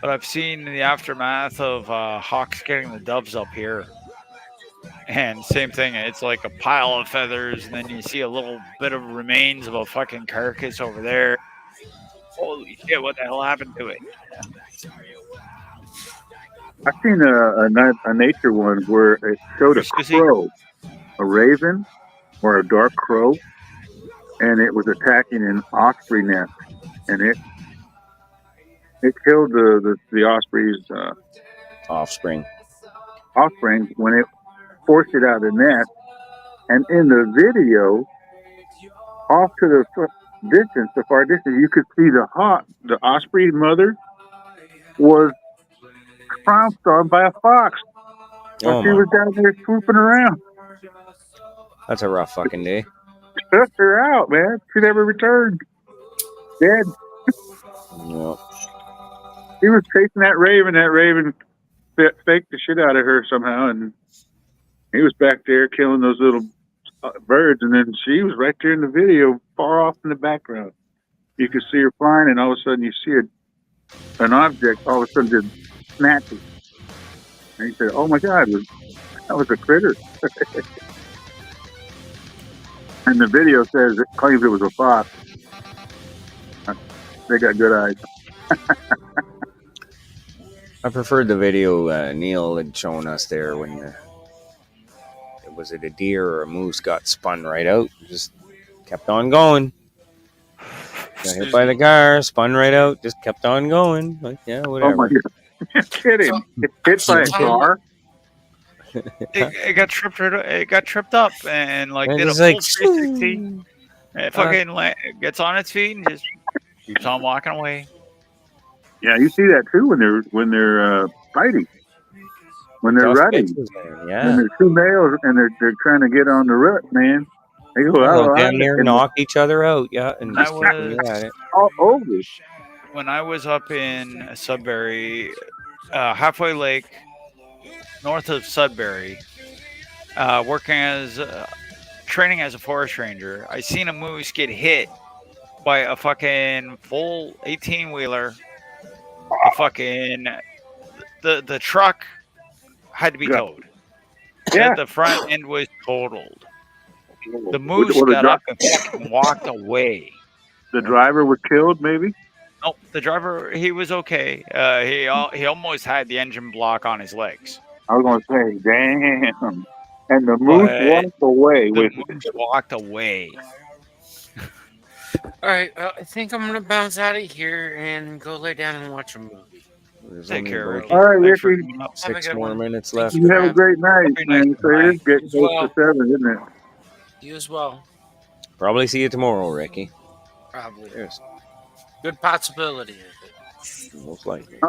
But I've seen the aftermath of hawks getting the doves up here. And same thing, it's like a pile of feathers, and then you see a little bit of remains of a fucking carcass over there. Holy shit, what the hell happened to it? I seen a nature one where it showed a crow, a raven or a dark crow, and it was attacking an osprey nest, and it killed the osprey's Offspring. offspring when it forced it out of the nest. And in the video, off to the far distance, you could see the osprey mother was trounced on by a fox while Oh she my, was down there swooping around. that's a rough fucking day. Took her out, man. She never returned. Dead. Yep. He was chasing that raven. That raven faked the shit out of her somehow, and he was back there killing those little birds. And then she was right there in the video, far off in the background. You could see her flying, and all of a sudden you see an object all of a sudden just snatch it. And he said, "Oh my God, that was a critter." And the video says it claims it was a fox. They got good eyes. I preferred the video Neil had shown us there when was it a deer or a moose got spun right out, just kept on going. Got hit by the car, spun right out, just kept on going. Like, yeah, whatever. Oh my God. You're kidding. It's hit by a car? It got tripped. It got tripped up and like And did a it's full like, 360. It fucking gets on its feet and just keeps on walking away. Yeah, you see that too when they're fighting, when they're tough rutting. bitches, man, When yeah. there's two males and they're trying to get on the rut, man. They go They'll out damn near knock each other out, yeah, and just continue at it. all over. When I was up in Sudbury, halfway lake, north of Sudbury, working as training as a forest ranger, I seen a moose get hit by a fucking full 18-wheeler. A fucking the truck had to be towed. Yeah. The front end was totaled. The moose Well, got up and fucking walked away. the driver was killed, maybe. Nope, the driver, he was okay. He almost had the engine block on his legs. I was gonna say, damn. And the moose But walked away the with moose walked away. All right, well, I think I'm gonna bounce out of here and go lay down and watch a movie. There's Take only care, about Ricky. All right, Thanks for Ricky. coming up. Have a 6 good more one. minutes Thank left. you. You have a great night, Very nice man. So it is getting As close well. to 7, isn't it? You as well, Probably see you tomorrow, Ricky. probably. Cheers. Good possibility of it. Most likely.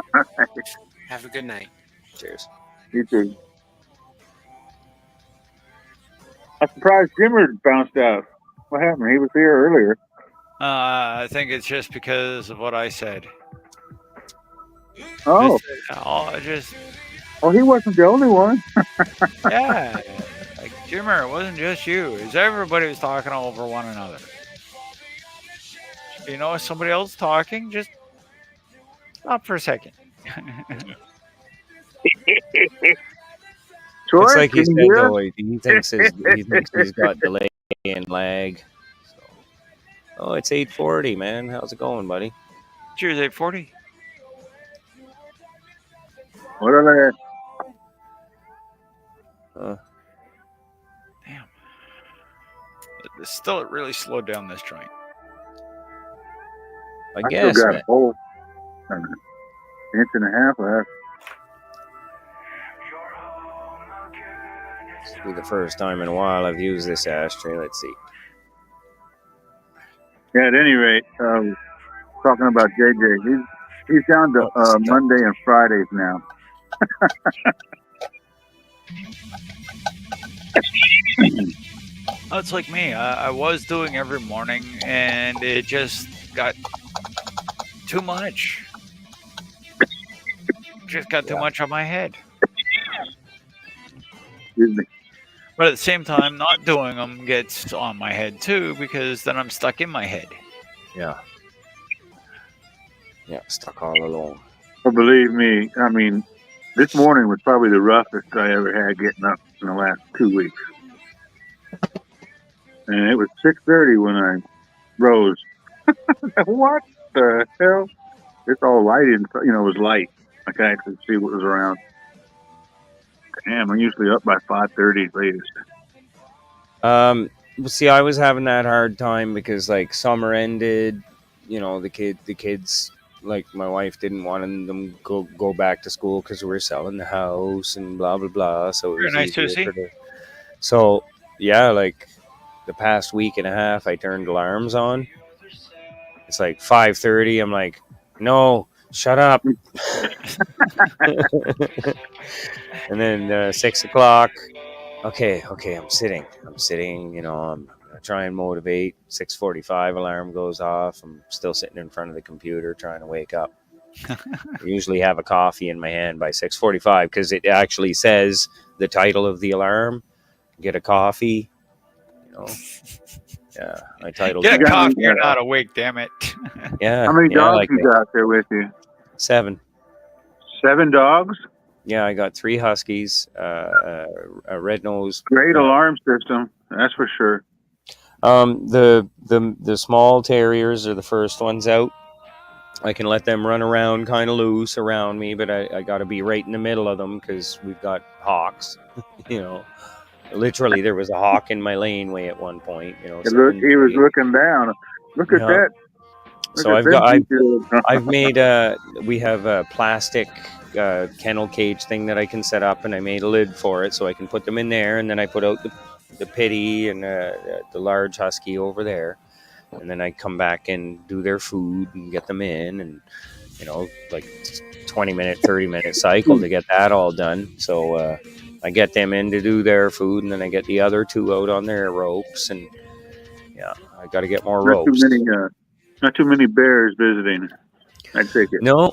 Have a good night. Cheers. You too. I'm surprised Jimmer bounced out. What happened? He was here earlier. I think it's just because of what I said. Oh, Just well, he wasn't the only one. yeah. Like Jimmer, it wasn't just you. It's everybody was talking over one another. If you know somebody else talking, just stop for a second. Troy, It's like he can said you hear us? though. He thinks he's got delay and lag. So, oh, it's 8:40, man. How's it going, buddy? Cheers, 840. What are they? Damn. Still, it really slowed down this joint. I I guess, still got man. a whole inch and a half left. This will be the first time in a while I've used this ashtray. Let's see. Yeah, at any rate, talking about JJ, he's down to Oh, Monday and Fridays now. Oh, it's like me. I was doing every morning, and it just got too much. Just got too much on my head. Excuse me. But at the same time, not doing them gets on my head too, because then I'm stuck in my head. Yeah. Yeah, stuck all alone. Well, believe me, I mean, this morning was probably the roughest I ever had getting up in the last 2 weeks. And it was 6:30 when I rose. What the hell? It's all light in, it was light. I could actually see what was around. Damn, I'm usually up by 5:30 latest. See, I was having that hard time because like summer ended, the kids, like my wife didn't want them go back to school because we were selling the house and blah blah blah. So it Very was nice, easier Susie. for the- So yeah, like the past week and a half, I turned alarms on. It's like 5:30. I'm like, no, shut up. And then 6 o'clock. Okay, I'm sitting. I'm gonna try and motivate. 6:45 alarm goes off. I'm still sitting in front of the computer trying to wake up. I usually have a coffee in my hand by 6:45 because it actually says the title of the alarm. Get a coffee. Yeah, I titled Get a it. coffee, you're not awake, damn it. Yeah. How many yeah, dogs like you got there with you? 7. 7 dogs? Yeah, I got 3 huskies, a red nose. Great alarm system, that's for sure. The small terriers are the first ones out. I can let them run around kind of loose around me, but I got to be right in the middle of them because we've got hawks. Literally, there was a hawk in my laneway at one point. He was looking down. Look at that. So I've made we have a plastic kennel cage thing that I can set up, and I made a lid for it so I can put them in there, and then I put out the pitty and the large husky over there, and then I come back and do their food and get them in, and like 20-minute 30-minute cycle to get that all done. So I get them in to do their food, and then I get the other 2 out on their ropes, and yeah, I got to get more ropes. Not too many bears visiting. I take it. No.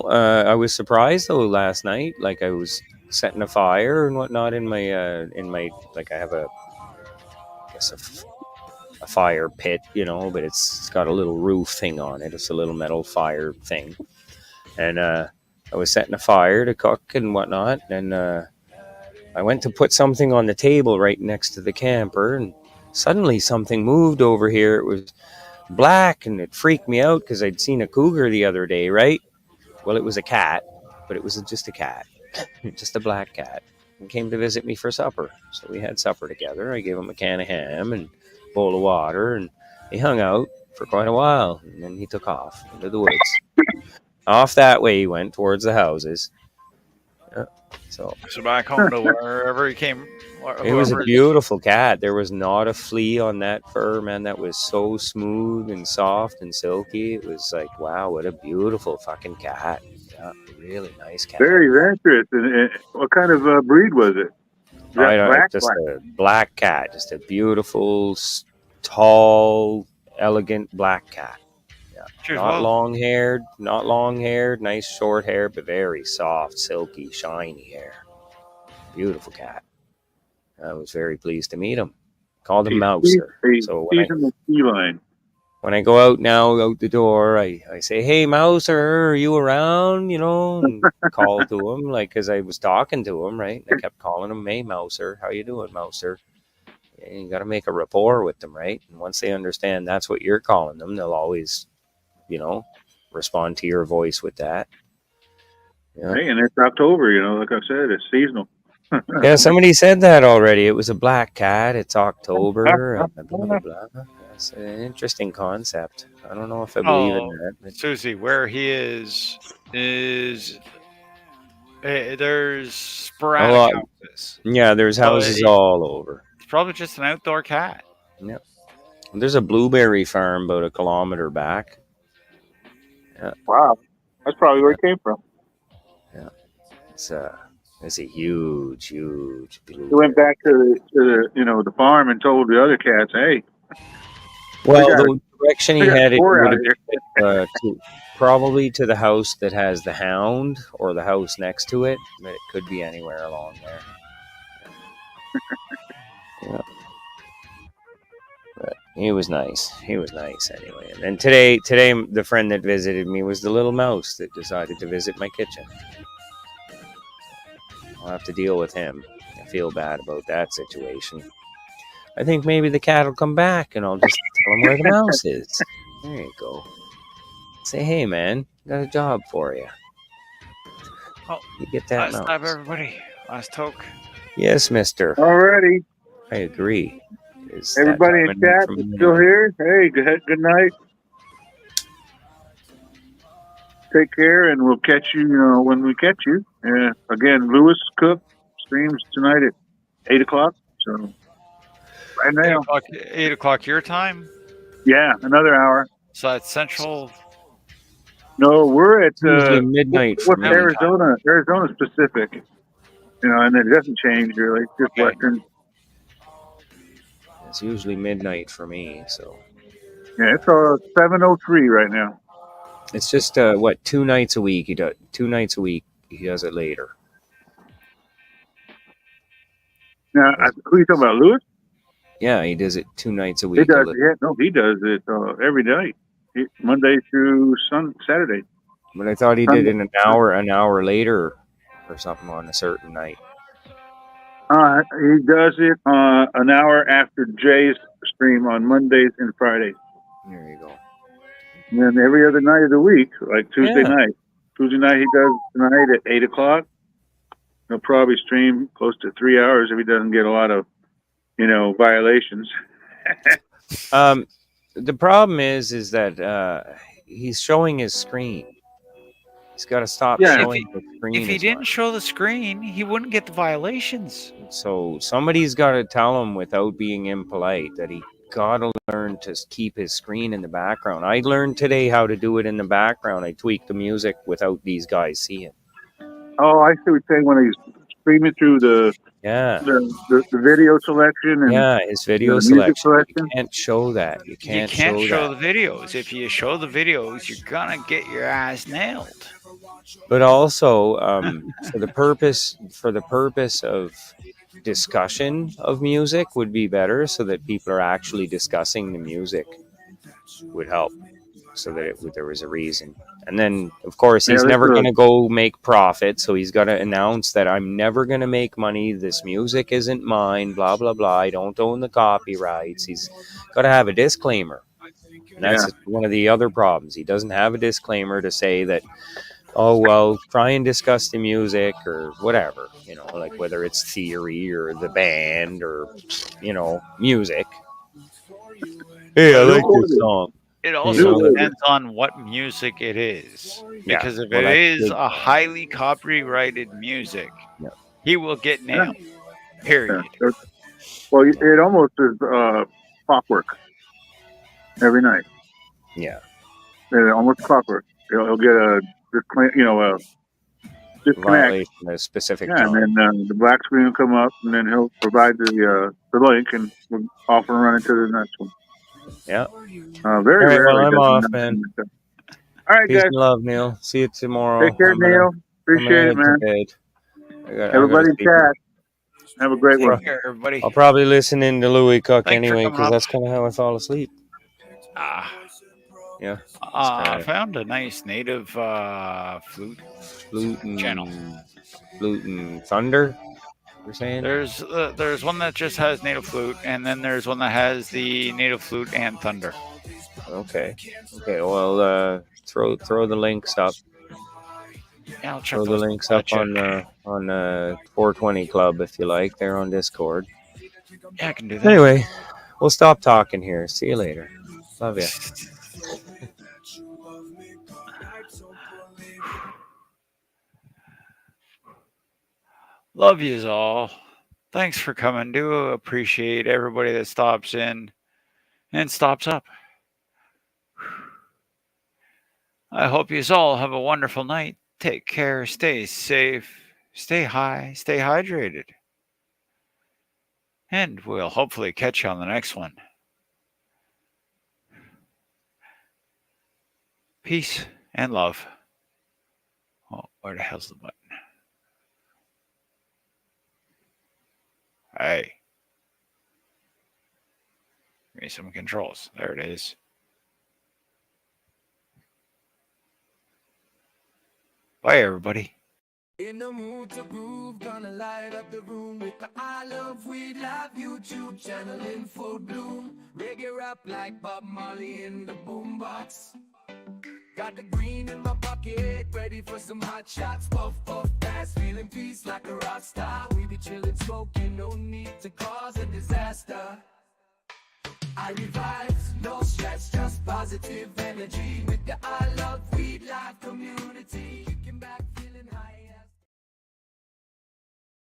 I was surprised though last night. Like I was setting a fire and whatnot in my like I have a fire pit, but it's got a little roof thing on it. It's a little metal fire thing, and I was setting a fire to cook and whatnot, and I went to put something on the table right next to the camper, and Suddenly something moved over here. It was black, and it freaked me out because I'd seen a cougar the other day, right? Well, it was a cat, but it was just a cat, just a black cat. He came to visit me for supper. So we had supper together. I gave him a can of ham and a bowl of water, and he hung out for quite a while, and then he took off into the woods. Off that way he went towards the houses. So back home to wherever he came. it was a beautiful cat. There was not a flea on that fur, man. That was so smooth and soft and silky. It was like, wow, what a beautiful fucking cat. Yeah, really nice cat. Very adventurous. And what kind of breed was it? Just a black cat. Just a beautiful, tall, elegant black cat. Yeah. Not long haired, nice short hair, but very soft, silky, shiny hair. Beautiful cat. I was very pleased to meet him. Called him Mouser. So when I go out now, out the door, I say, "Hey, Mouser, are you around?" And call to him, like, because I was talking to him, right? And I kept calling him, "Hey, Mouser, how you doing, Mouser?" And you got to make a rapport with them, right? And once they understand that's what you're calling them, they'll always, respond to your voice with that. Yeah. Hey, and it's October, like I said, it's seasonal. Yeah, somebody said that already. It was a black cat. It's October. Blah, blah, blah. That's an interesting concept. I don't know if I believe in that. But... Susie, where he is there's sporadic houses. Yeah, there's houses all over. It's probably just an outdoor cat. Yeah. There's a blueberry farm about a kilometer back. Yeah. Wow. That's probably where it came from. Yeah. It's a huge blueberry. He went back to the farm and told the other cats, "Hey." Well, the direction he had it would have been probably to the house that has the hound or the house next to it, but it could be anywhere along there. Yeah. But he was nice. Anyway. And then today, the friend that visited me was the little mouse that decided to visit my kitchen. I'll have to deal with him. I feel bad about that situation. I think maybe the cat will come back and I'll just tell him where the mouse is. There you go. Say, "Hey, man, got a job for you." Oh, you get that mouse. Last time, everybody. Last toke. Yes, mister. Alrighty. I agree. Everybody in chat is still here. Hey, good night. Take care, and we'll catch you, when we catch you. Again, Lewis Cook streams tonight at 8 o'clock. So, right now. 8 o'clock your time? Yeah, another hour. So that's Central? No, we're at midnight. What's Arizona? Arizona Pacific. And it doesn't change really. It's just Western. It's usually midnight for me, so. Yeah, it's 7:03 right now. It's just 2 nights a week. He does 2 nights a week. He does it later. Now, who are you talking about, Lewis? Yeah, he does it 2 nights a week. He does. He does it every night, Monday through Saturday. But I thought he did it an hour later, or something on a certain night. He does it an hour after Jay's stream on Mondays and Fridays. There you go. And then every other night of the week, like Tuesday night. Tuesday night he does tonight at 8 o'clock. He'll probably stream close to 3 hours if he doesn't get a lot of, violations. The problem is that he's showing his screen. He's got to stop showing the screen. If he didn't show the screen, he wouldn't get the violations. So somebody's got to tell him without being impolite that he got to learn to keep his screen in the background. I learned today how to do it in the background. I tweaked the music without these guys seeing. Oh, I see what you're saying when he's streaming through the video selection. And his video selection. You can't show that. You can't show the videos. If you show the videos, you're gonna get your ass nailed. But also, for the purpose of discussion of music would be better, so that people are actually discussing the music would help, so that there was a reason. And then, of course, he's Yeah, never that's going to go make profit. So he's got to announce that I'm never going to make money. This music isn't mine, blah, blah, blah. I don't own the copyrights. He's got to have a disclaimer. And that's one of the other problems. He doesn't have a disclaimer to say that, oh, well, try and discuss the music or whatever, you know, like whether it's theory or the band or, you know, music. Hey, I like this song. It You also know, depends on what music it is. Yeah, Because if well, it that's is good. a highly copyrighted music, Yeah. he will get nailed. Period. Yeah. Well, it almost is clockwork every night. Yeah. Almost clockwork. He'll get a disconnect. Violation of a specific Yeah, time. and then the black screen will come up, and then he'll provide the link, and we'll off and run into the next one. Yeah. Very All right, rarely. well, I'm does off, he man. All right, Peace guys. and love, Neil. See you tomorrow. Take care, Neil. Appreciate it, man. Everybody chat. Have a great one. Take care, everybody. I'll probably listen in to Louis Cook Thanks for anyway, coming because up. that's kind of how I fall asleep. Yeah. I found a nice native flute channel. Flute and thunder, you're saying? There's one that just has native flute, and then there's one that has the native flute and thunder. Okay. Well, throw the links up. Yeah, I'll check Throw the links up on 420 Club if you like. They're on Discord. Yeah, I can do that. Anyway, we'll stop talking here. See you later. Love you. Love yous all. Thanks for coming. Do appreciate everybody that stops in and stops up. I hope yous all have a wonderful night. Take care. Stay safe. Stay high. Stay hydrated. And we'll hopefully catch you on the next one. Peace and love. Oh, where the hell's the button? Hey. Give me some controls. There it is. Bye, everybody. In the mood to groove, gonna light up the room with the I Love Weed Live YouTube channel in full bloom. Reggae rap like Bob Marley in the boombox. Got the green in my pocket, ready for some hot shots. Puff, puff, fast, feeling peace like a rock star. We be chillin', smoking, no need to cause a disaster. I revive, no stress, just positive energy with the I Love Weed Live community. Kicking back.